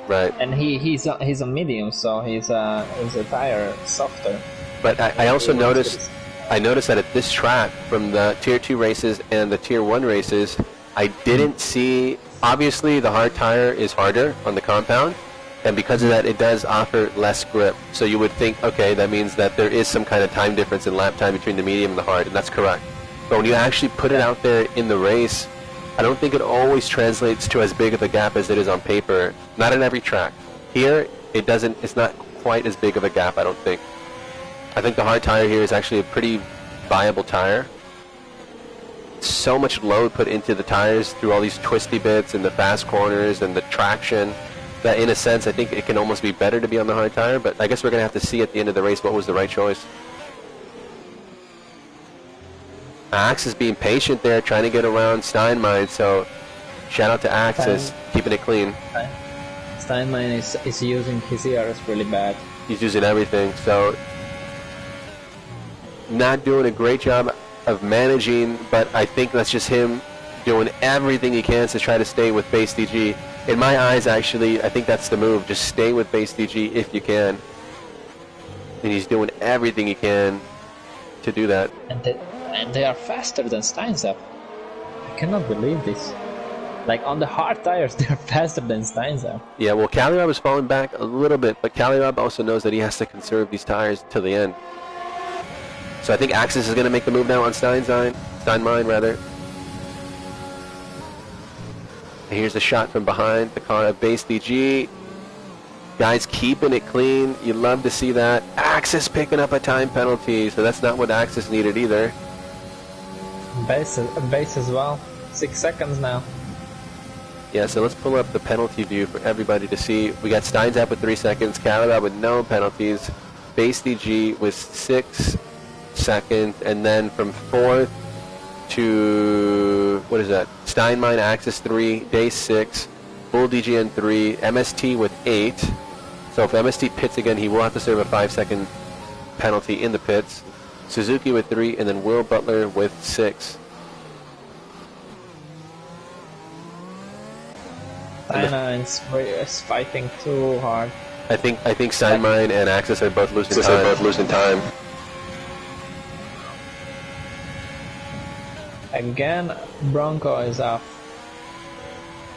Right. And he's a medium, so he's a tire softer. But I also noticed I noticed that at this track, from the Tier 2 races and the Tier 1 races, I didn't see, obviously the hard tire is harder on the compound, and because of that it does offer less grip. So you would think, okay, that means that there is some kind of time difference in lap time between the medium and the hard, and that's correct. But when you actually put it out there in the race, I don't think it always translates to as big of a gap as it is on paper. Not in every track. Here, it's not quite as big of a gap, I don't think. I think the hard tire here is actually a pretty viable tire. So much load put into the tires through all these twisty bits and the fast corners and the traction that in a sense I think it can almost be better to be on the hard tire, but I guess we're going to have to see at the end of the race what was the right choice. Axe is being patient there, trying to get around Steinmein, so shout out to Axe, keeping it clean. Steinmein is using his ERS really bad. He's using everything, so not doing a great job of managing, but I think that's just him doing everything he can to try to stay with base DG. In my eyes, actually, I think that's the move. Just stay with base DG if you can. And he's doing everything he can to do that. And they are faster than Steinzap. I cannot believe this. Like on the hard tires, they're faster than Steinzap. Yeah, well, Kalirab is falling back a little bit, but Kalirab also knows that he has to conserve these tires till the end. So I think Axis is going to make the move now on Steinmein, rather. And here's a shot from behind the car of base DG. Guys keeping it clean. You love to see that. Axis picking up a time penalty, so that's not what Axis needed either. Base as well. 6 seconds now. Yeah, so let's pull up the penalty view for everybody to see. We got Steinzap with 3 seconds, Kalirab with no penalties, base DG with 6 seconds, and then from 4th to, what is that? Steinmein, Axis 3, Day 6, Bull DGN 3, MST with 8. So if MST pits again, he will have to serve a 5-second penalty in the pits. Suzuki with 3, and then Will Butler with 6. Steinmein's is fighting too hard. I think Steinmein and Axis are both losing time. Again, Bronco is off.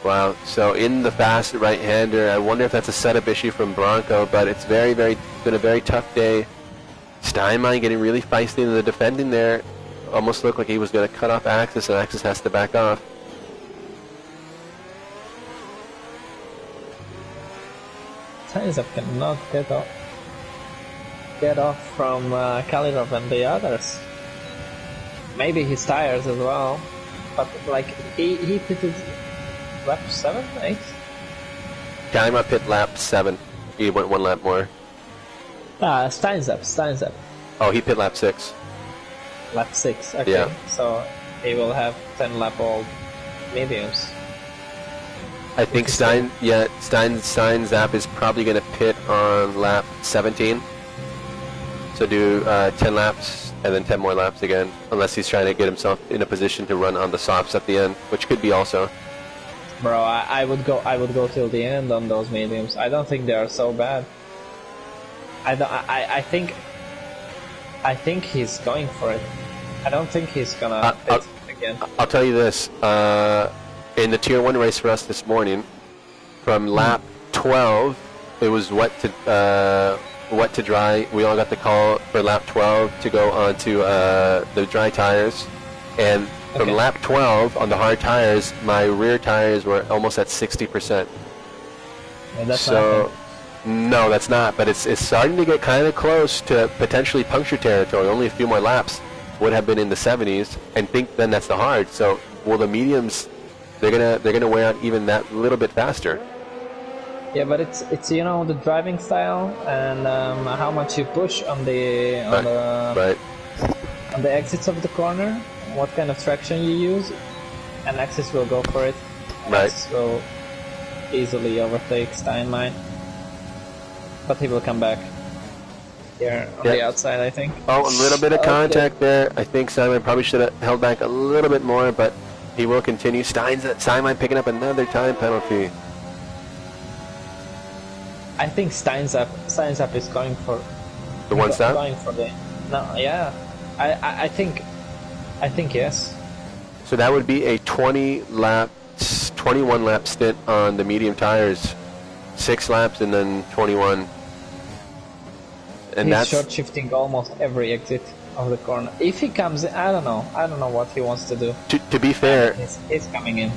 Wow, so in the fast right-hander, I wonder if that's a setup issue from Bronco, but it's been a very tough day. Steinmein getting really feisty in the defending there. Almost looked like he was going to cut off Axis, and Axis has to back off. Steinzap cannot get off from Kalirab and the others. Maybe his tires as well, but like he pitted lap 7, 8? Kalirab pit lap 7. He went 1 lap more. Steinzap. Oh, he pit lap 6. Lap 6, okay. Yeah. So he will have 10 lap old mediums. I think Steinzap is probably going to pit on lap 17. So do 10 laps and then 10 more laps again, unless he's trying to get himself in a position to run on the softs at the end, which could be also. Bro, I would go till the end on those mediums. I don't think they are so bad. I think he's going for it. I don't think he's gonna pit again. I'll tell you this. In the Tier 1 race for us this morning, from lap 12, it was wet to dry. We all got the call for lap 12 to go onto the dry tires. And from lap 12 on the hard tires, my rear tires were almost at 60%. Yeah, that's so, no, that's not. But it's starting to get kind of close to potentially puncture territory. Only a few more laps would have been in the 70s, and think then that's the hard. So, will the mediums? They're gonna wear out even that little bit faster. Yeah, but it's the driving style and how much you push on the exits of the corner, what kind of traction you use, and Axis will go for it. Right. Axis will easily overtake Steinmein, but he will come back here on the outside, I think. Oh, a little bit of contact there. I think Steinmein probably should have held back a little bit more, but he will continue. Steinmein picking up another time penalty. I think Steinzap is going for the one stop. Going for the I think yes. So that would be a 21 lap stint on the medium tires, 6 laps and then 21. And He's that's short shifting almost every exit of the corner. If he comes in, I don't know what he wants to do. to be fair. He's coming in.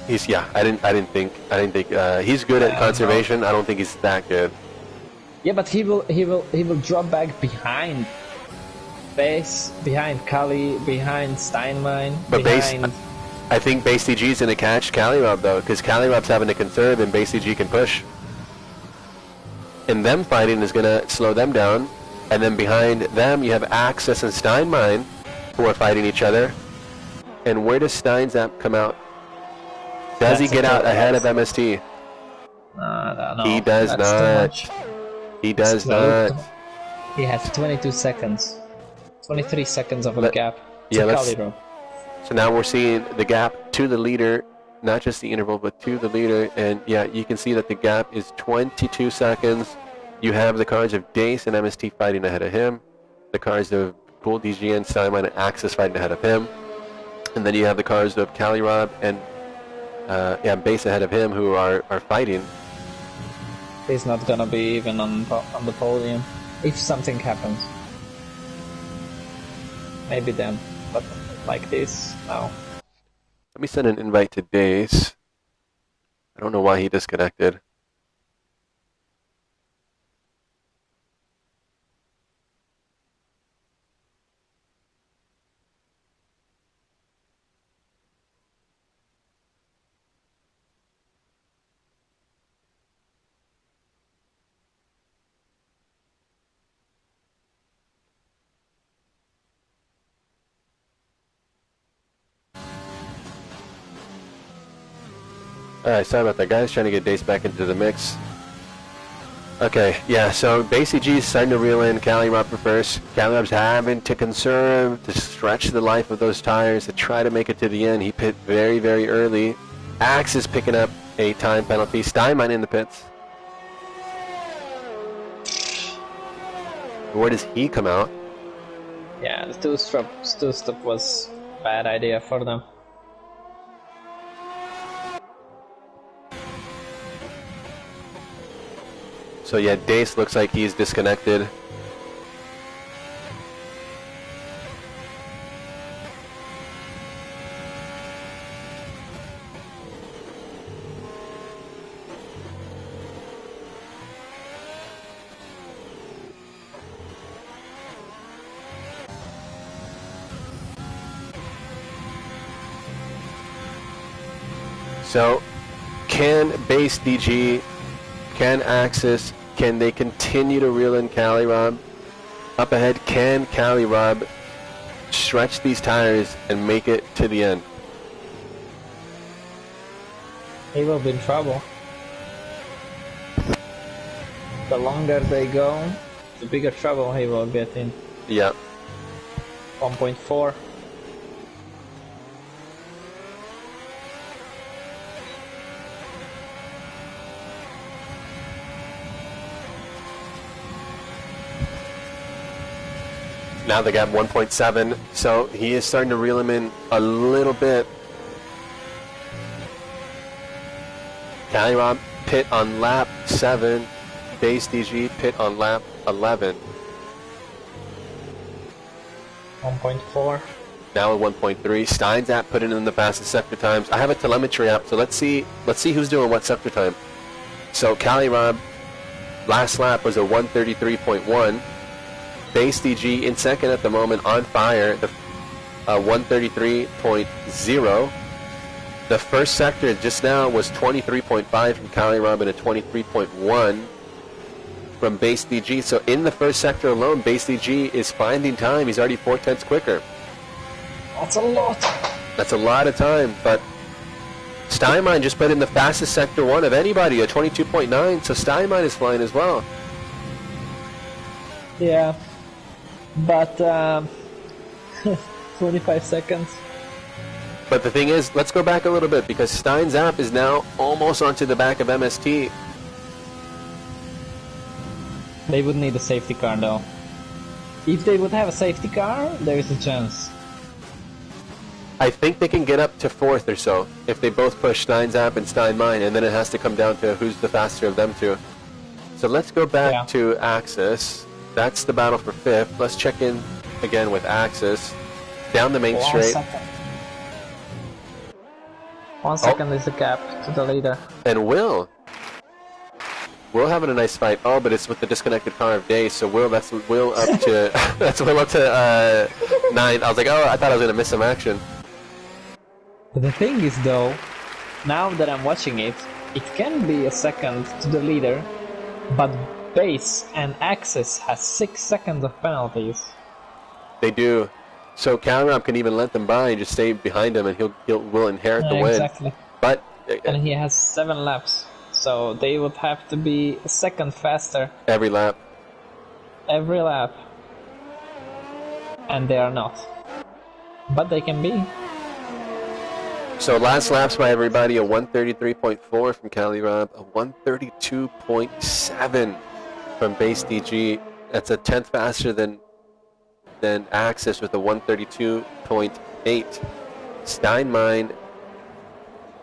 I didn't think he's good at conservation. I don't think he's that good. Yeah, but he will drop back behind Base, behind Kali, behind Steinmine, But behind. I think Base DG is going to catch Calirob though, because Calirob's having to conserve and Base DG can push. And them fighting is going to slow them down. And then behind them you have Axis and Steinmine who are fighting each other. And where does Steinzap come out? Does he get out ahead of MST? No, He does that's too not. much. He does not. He has 22 seconds. 23 seconds of a gap to Calibro. So now we're seeing the gap to the leader, not just the interval, but to the leader. And yeah, you can see that the gap is 22 seconds. You have the cars of Dace and MST fighting ahead of him. The cars of Pool DGN, Simon, and Axis fighting ahead of him. And then you have the cars of Calirob and Base ahead of him who are fighting. He's not gonna be even on the podium if something happens. Maybe then, but like this, no. Let me send an invite to Dace. I don't know why he disconnected. Alright, sorry about that, guys. Trying to get Dace back into the mix. Okay, yeah, so Base DG is starting to reel in Calirob for first. Calirob's having to conserve, to stretch the life of those tires, to try to make it to the end. He pit very, very early. Axe is picking up a time penalty. Steinmine in the pits. Where does he come out? Yeah, the two-stop was a bad idea for them. So yeah, Dace looks like he's disconnected. So, can Base DG, can Axis, can they continue to reel in Calirob? Up ahead, can Calirob stretch these tires and make it to the end? He will be in trouble. The longer they go, the bigger trouble he will get in. Yeah. 1.4. Now the gap 1.7, so he is starting to reel him in a little bit. Calirob pit on lap 7, Base DG pit on lap 11. 1.4. Now at 1.3, Steinzap put in the fastest sector times. I have a telemetry app, so let's see who's doing what sector time. So Calirob last lap was a 133.1. Base DG in second at the moment, on fire, the 133.0. The first sector just now was 23.5 from Calirob and a 23.1 from Base DG. So in the first sector alone, Base DG is finding time. He's already 4/10 quicker. That's a lot. That's a lot of time, but Steinmine just put in the fastest sector 1 of anybody, a 22.9, so Steinmine is flying as well. Yeah. But 25 seconds. But the thing is, let's go back a little bit because Steinzap is now almost onto the back of MST. They would need a safety car though. If they would have a safety car, there is a chance. I think they can get up to 4th or so if they both push Steinzap and Steinmine, and then it has to come down to who's the faster of them two. So let's go back to Axis. That's the battle for 5th. Let's check in again with Axis. Down the main straight. 1 second is the gap to the leader. And Will having a nice fight. Oh, but it's with the disconnected car of Day. So that's Will up to that's Will up to 9. I was like, oh, I thought I was gonna miss some action. The thing is, though, now that I'm watching it, it can be a second to the leader, but Base and Axis has 6 seconds of penalties. They do. So Calrab can even let them by and just stay behind him, and will inherit the win. Exactly. But and he has 7 laps, so they would have to be a second faster every lap. Every lap, and they are not. But they can be. So last laps by everybody, a 133.4 from Calrab, a 132.7 from Base DG. That's a 10th faster than Axis with a 132.8. Steinmine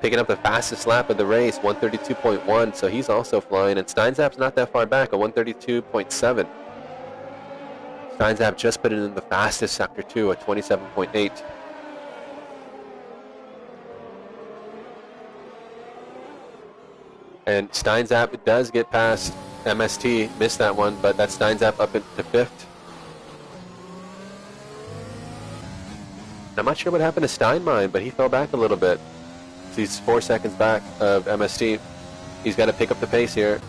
picking up the fastest lap of the race, 132.1, so he's also flying. And Steinzap's not that far back, a 132.7. Steinzap just put it in the fastest sector 2, a 27.8. And Steinzap does get past MST, missed that one, but that's Steinzap up into 5th. I'm not sure what happened to Steinmine, but he fell back a little bit. So he's 4 seconds back of MST. He's got to pick up the pace here.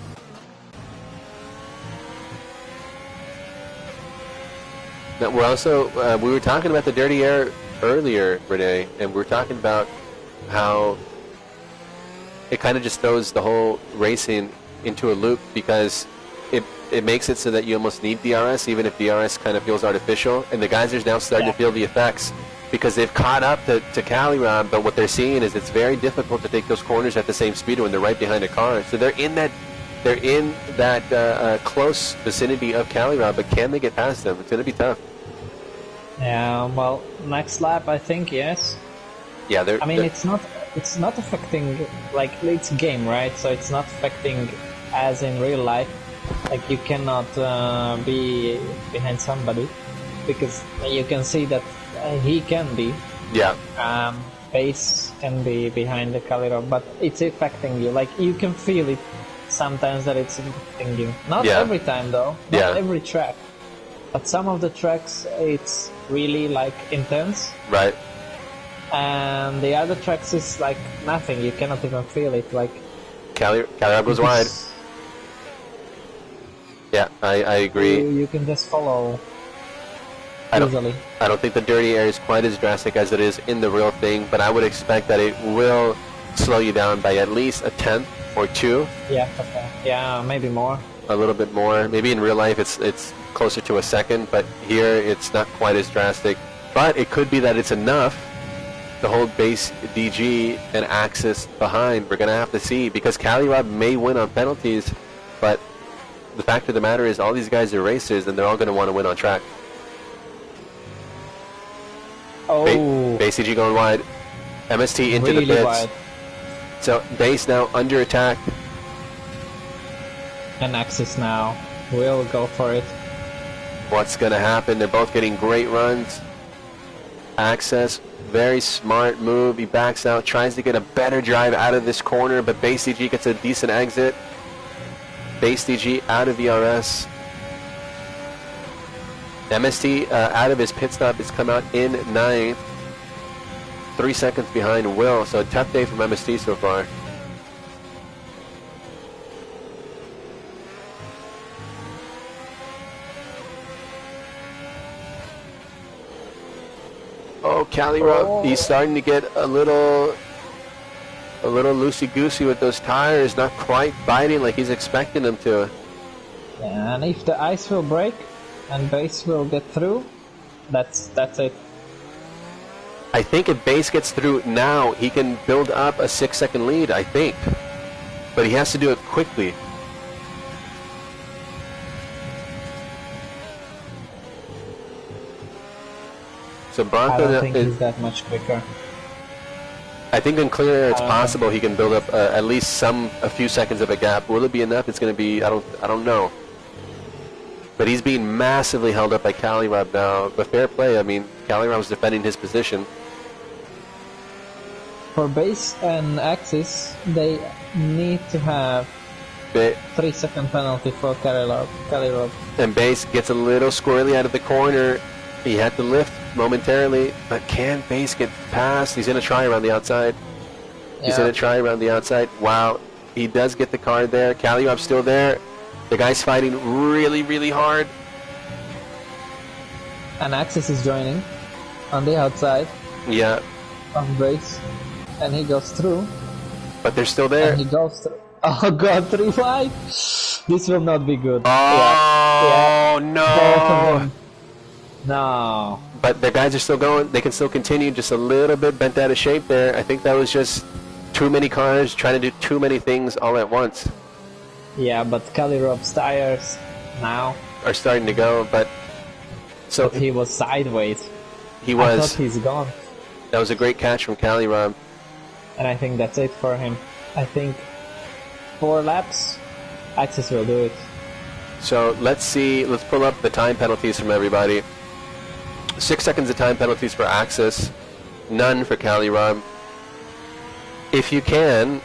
Now we're also, we were talking about the dirty air earlier, Renee, and we were talking about how it kind of just throws the whole racing into a loop because it makes it so that you almost need DRS, even if DRS kind of feels artificial. And the guys are now starting to feel the effects because they've caught up to Calrab, but what they're seeing is it's very difficult to take those corners at the same speed when they're right behind a car. So they're in that close vicinity of Calrab, but can they get past them? It's going to be tough. Yeah, well, next lap I think yes. Yeah, it's not affecting, like, it's a game, right? So it's not affecting as in real life. Like, you cannot be behind somebody because you can see that he can be. Yeah. Base can be behind the Calrab, but it's affecting you. Like, you can feel it sometimes that it's affecting you. Not every time though. Not every track. But some of the tracks it's really like intense. Right. And the other tracks is like nothing. You cannot even feel it. Like Calrab was wide. Yeah, I agree. You can just follow easily. I don't think the dirty air is quite as drastic as it is in the real thing, but I would expect that it will slow you down by at least a 10th or 2. Yeah, okay. Yeah, maybe more. A little bit more. Maybe in real life it's closer to a second, but here it's not quite as drastic. But it could be that it's enough to hold Base DG and Axis behind. We're going to have to see, because Calrab may win on penalties, but the fact of the matter is all these guys are racers and they're all going to want to win on track. Oh. Base DG going wide. MST into the pits. Wide. So Base now under attack. And Axis now will go for it. What's going to happen? They're both getting great runs. Axis, very smart move. He backs out, tries to get a better drive out of this corner, but Base DG gets a decent exit. Base DG out of VRS. MST out of his pit stop has come out in 9th. 3 seconds behind Will, so a tough day from MST so far. Oh, Calrab, he's starting to get a little loosey-goosey with those tires, not quite biting like he's expecting them to. Yeah, and if the ice will break and Base will get through, that's it. I think if Base gets through now, he can build up a 6-second lead, I think. But he has to do it quickly. So I Bronco, don't think he's that much quicker. I think in clear air it's possible he can build up at least a few seconds of a gap. Will it be enough? It's going to be, I don't know. But he's being massively held up by Calirob now. But fair play, I mean, Calirob's defending his position. For base and axis, they need to have 3-second penalty for Calirob. And base gets a little squirrely out of the corner. He had to lift momentarily, but can base get past? He's going to try around the outside. He's going to try around the outside. Wow, he does get the card there. Calirob's still there. The guy's fighting really, really hard. And Axis is joining on the outside. Yeah. From base. And he goes through. But they're still there. And he goes through. Oh god, 3 wide. This will not be good. Oh, no. No. But the guys are still going. They can still continue. Just a little bit bent out of shape there. I think that was just too many cars trying to do too many things all at once. Yeah, but Calirob's tires now are starting to go, but so he was sideways. He was. I thought he's gone. That was a great catch from Calirob. And I think that's it for him. I think 4 laps, Axis will do it. So let's see. Let's pull up the time penalties from everybody. 6 seconds of time penalties for Axis. None for Calirob. If you can,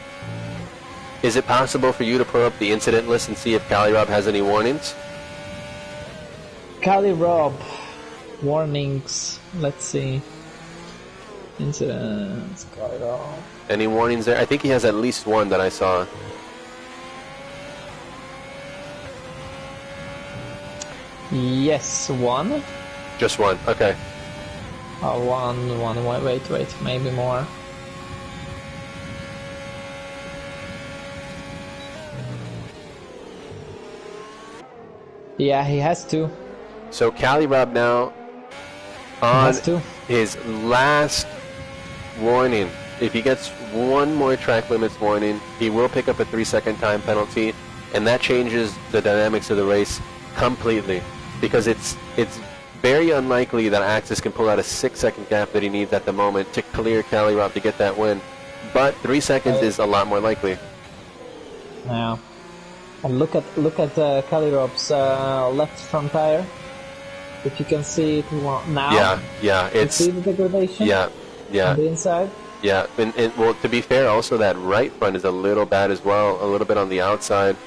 is it possible for you to pull up the incident list and see if Calirob has any warnings? Calirob warnings. Let's see. Incidents. Calirob. Any warnings there? I think he has at least one that I saw. Yes, 1. Just one. Okay. One. Wait. Maybe more. Yeah, he has 2. So Calirob now on his last warning. If he gets one more track limits warning, he will pick up a 3-second time penalty, and that changes the dynamics of the race completely, because it's very unlikely that Axis can pull out a 6-second gap that he needs at the moment to clear Calirob to get that win. But 3 seconds is a lot more likely. Yeah. And look at Calirob's left front tire. If you can see it now. Yeah. It's, you see the degradation? Yeah. On the inside? Yeah, and well, to be fair, also that right front is a little bad as well, a little bit on the outside.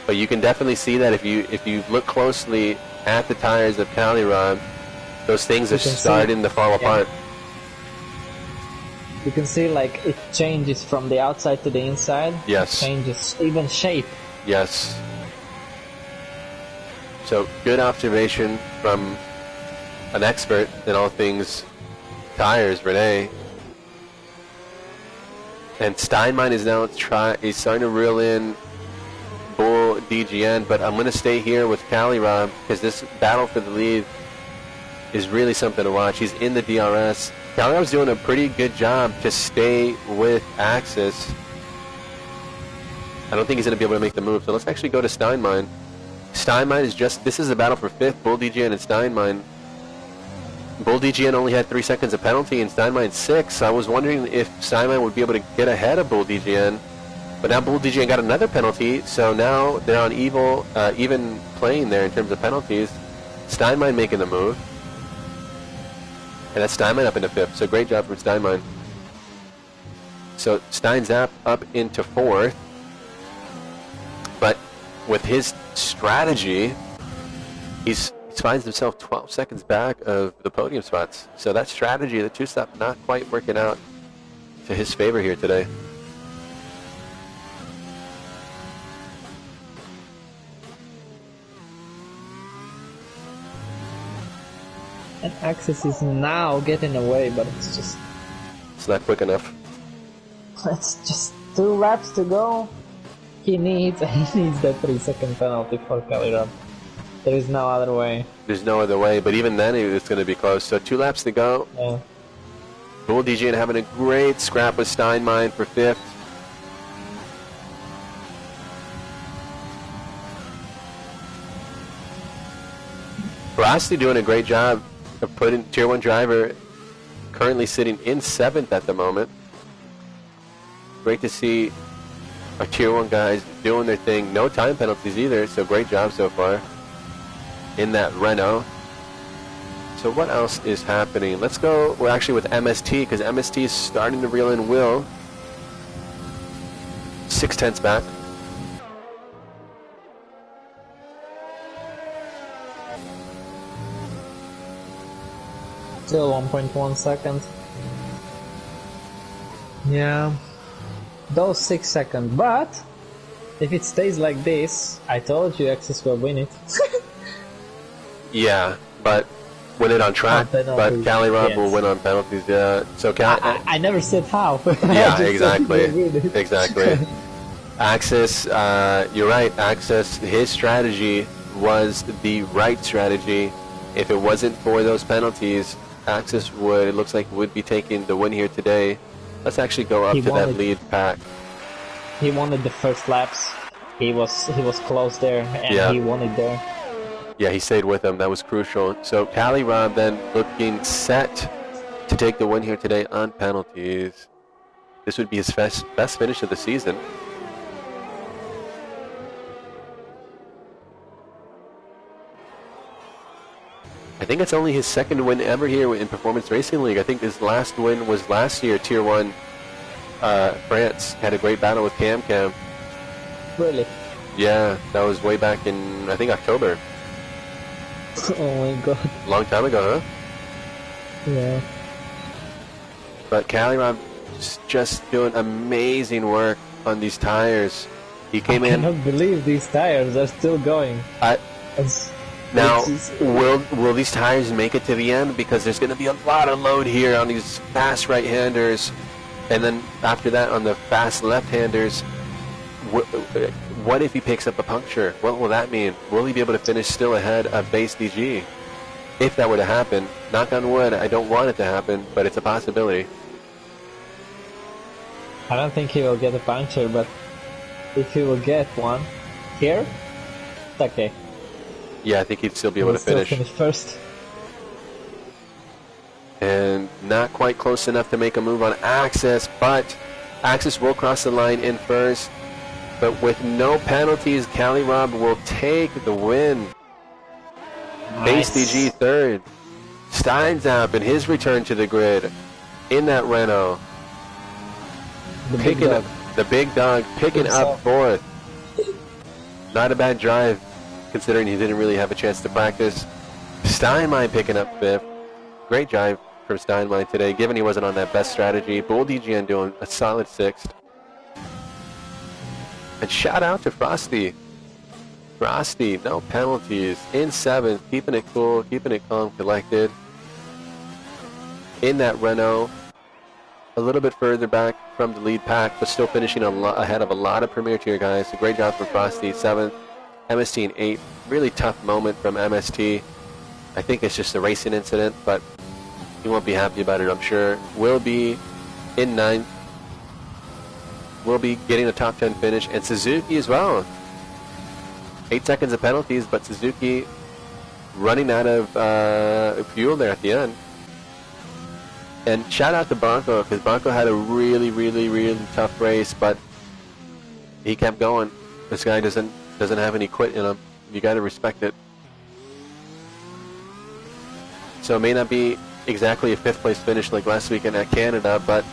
But you can definitely see that if you look closely at the tires of Calirob, those things are starting to fall apart. You can see like it changes from the outside to the inside. Yes. It changes even shape. Yes. So good observation from an expert in all things tires, Renee. And Steinmein is now he's starting to reel in Bull DGN, but I'm going to stay here with Calirob because this battle for the lead is really something to watch. He's in the DRS. Calirob's doing a pretty good job to stay with Axis. I don't think he's going to be able to make the move, so let's actually go to Steinmein. Steinmein is this is a battle for 5th, Bull DGN and Steinmein. Bull DGN only had 3 seconds of penalty and Steinmein 6. I was wondering if Steinmein would be able to get ahead of Bull DGN, but now Bull DGN got another penalty, so now they're on even playing there in terms of penalties. Steinmein making the move. And that's Steinmein up into 5th, so great job from Steinmein. So Steinzap up into 4th. But with his strategy, he finds himself 12 seconds back of the podium spots. So that strategy, the two-stop, not quite working out to his favor here today. And Axis is now getting away, but it's not quick enough. It's just 2 laps to go. He needs that 3-second penalty for Calirob. There is no other way. There's no other way, but even then it's going to be close. So 2 laps to go. Yeah. Bull DGN having a great scrap with Steinmein for 5th. Rossi doing a great job of putting Tier 1 driver currently sitting in 7th at the moment. Great to see our Tier 1 guys doing their thing. No time penalties either, so great job so far in that Renault. So what else is happening? Let's go, we're actually with MST, because MST is starting to reel in Will. 6/10 back. Still 1.1 seconds. Yeah. Those 6 seconds, but if it stays like this, I told you Axis will win it. Yeah, but win it on track. But Cali Rob will win on penalties. Yeah. So I never said how. Yeah, exactly. Exactly. Axis, you're right. Axis, his strategy was the right strategy. If it wasn't for those penalties, Axis would, it looks like, would be taking the win here today. Let's actually go up to that lead pack. He wanted the first laps. He was close there, and he won it there. Yeah, he stayed with him. That was crucial. So Cali Rob then looking set to take the win here today on penalties. This would be his best finish of the season. I think it's only his 2nd win ever here in Performance Racing League. I think his last win was last year, Tier 1 France. Had a great battle with Cam. Really? Yeah, that was way back in, I think, October. Oh my god. Long time ago, huh? Yeah. But Cali Rob just doing amazing work on these tires. He came in. I cannot believe these tires are still going. Now, will these tires make it to the end? Because there's going to be a lot of load here on these fast right-handers. And then after that on the fast left-handers. What if he picks up a puncture? What will that mean? Will he be able to finish still ahead of base DG? If that were to happen, knock on wood, I don't want it to happen, but it's a possibility. I don't think he will get a puncture, but if he will get one here, it's okay. Yeah, I think he'd still be able to finish. Finish first. And not quite close enough to make a move on Axis, but Axis will cross the line in first. But with no penalties, Cali Rob will take the win. Nice. Base DG 3rd. Steinzap in his return to the grid in that Renault. The big dog picking up 4th. Not a bad drive, considering he didn't really have a chance to practice. Steinmine picking up 5th. Great drive from Steinmine today, given he wasn't on that best strategy. Bull DGN doing a solid 6th. And shout out to Frosty. Frosty, no penalties, in 7th, keeping it cool, keeping it calm, collected. In that Renault, a little bit further back from the lead pack, but still finishing ahead of a lot of Premier Tier guys. So great job from Frosty, 7th. MST in 8th. Really tough moment from MST. I think it's just a racing incident, but he won't be happy about it, I'm sure. Will be in 9th. Will be getting a top 10 finish, and Suzuki as well. 8 seconds of penalties, but Suzuki running out of fuel there at the end. And shout out to Bronco, because Bronco had a really tough race, but he kept going. This guy doesn't have any quit in him. You got to respect it. So it may not be exactly a 5th place finish like last weekend at Canada, but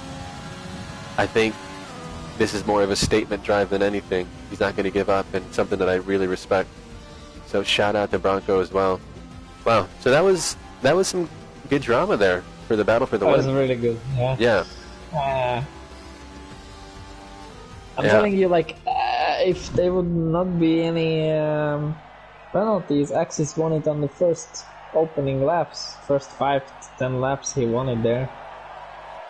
I think this is more of a statement drive than anything. He's not going to give up, and something that I really respect. So shout out to Bronco as well. Wow. So that was some good drama there for the battle for the win. That was really good. Yeah. Yeah. I'm telling you, like, if there would not be any penalties, Axis won it on the first opening laps. First 5 to 10 laps, he won it there.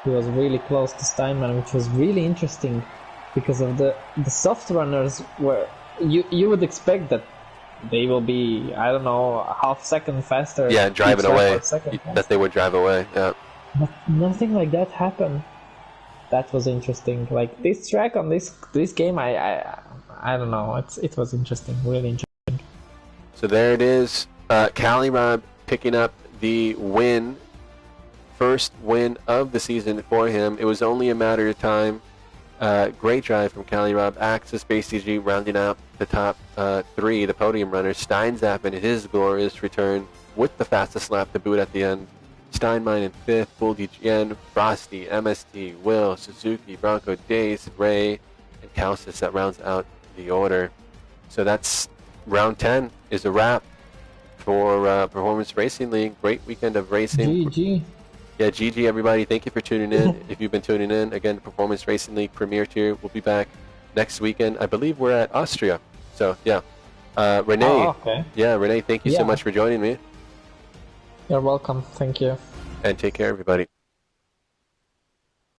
He was really close to Steinman, which was really interesting because of the soft runners were you would expect that they will be, I don't know, a half second faster. Yeah, driving away. That they would drive away. Yeah. But nothing like that happened. That was interesting. Like this track on this game, I don't know. It was interesting, really interesting. So there it is. Cali Rob picking up the win first win of the season for him. It was only a matter of time. Great drive from Cali Rob. Axis Space CG rounding out the top three, the podium runners. Steinzap in his glorious return with the fastest lap to boot at the end. Steinmine in fifth, Bull DGN, Frosty, MST, Will, Suzuki, Bronco, Dace, Ray, and Kalsis that rounds out the order. So that's round 10 is a wrap for Performance Racing League. Great weekend of racing. GG. Yeah, GG everybody. Thank you for tuning in. If you've been tuning in, again, Performance Racing League Premier Tier. We'll be back next weekend. I believe we're at Austria. So, yeah. Renee. Oh, okay. Yeah, Renee, thank you so much for joining me. You're welcome. Thank you. And take care, everybody.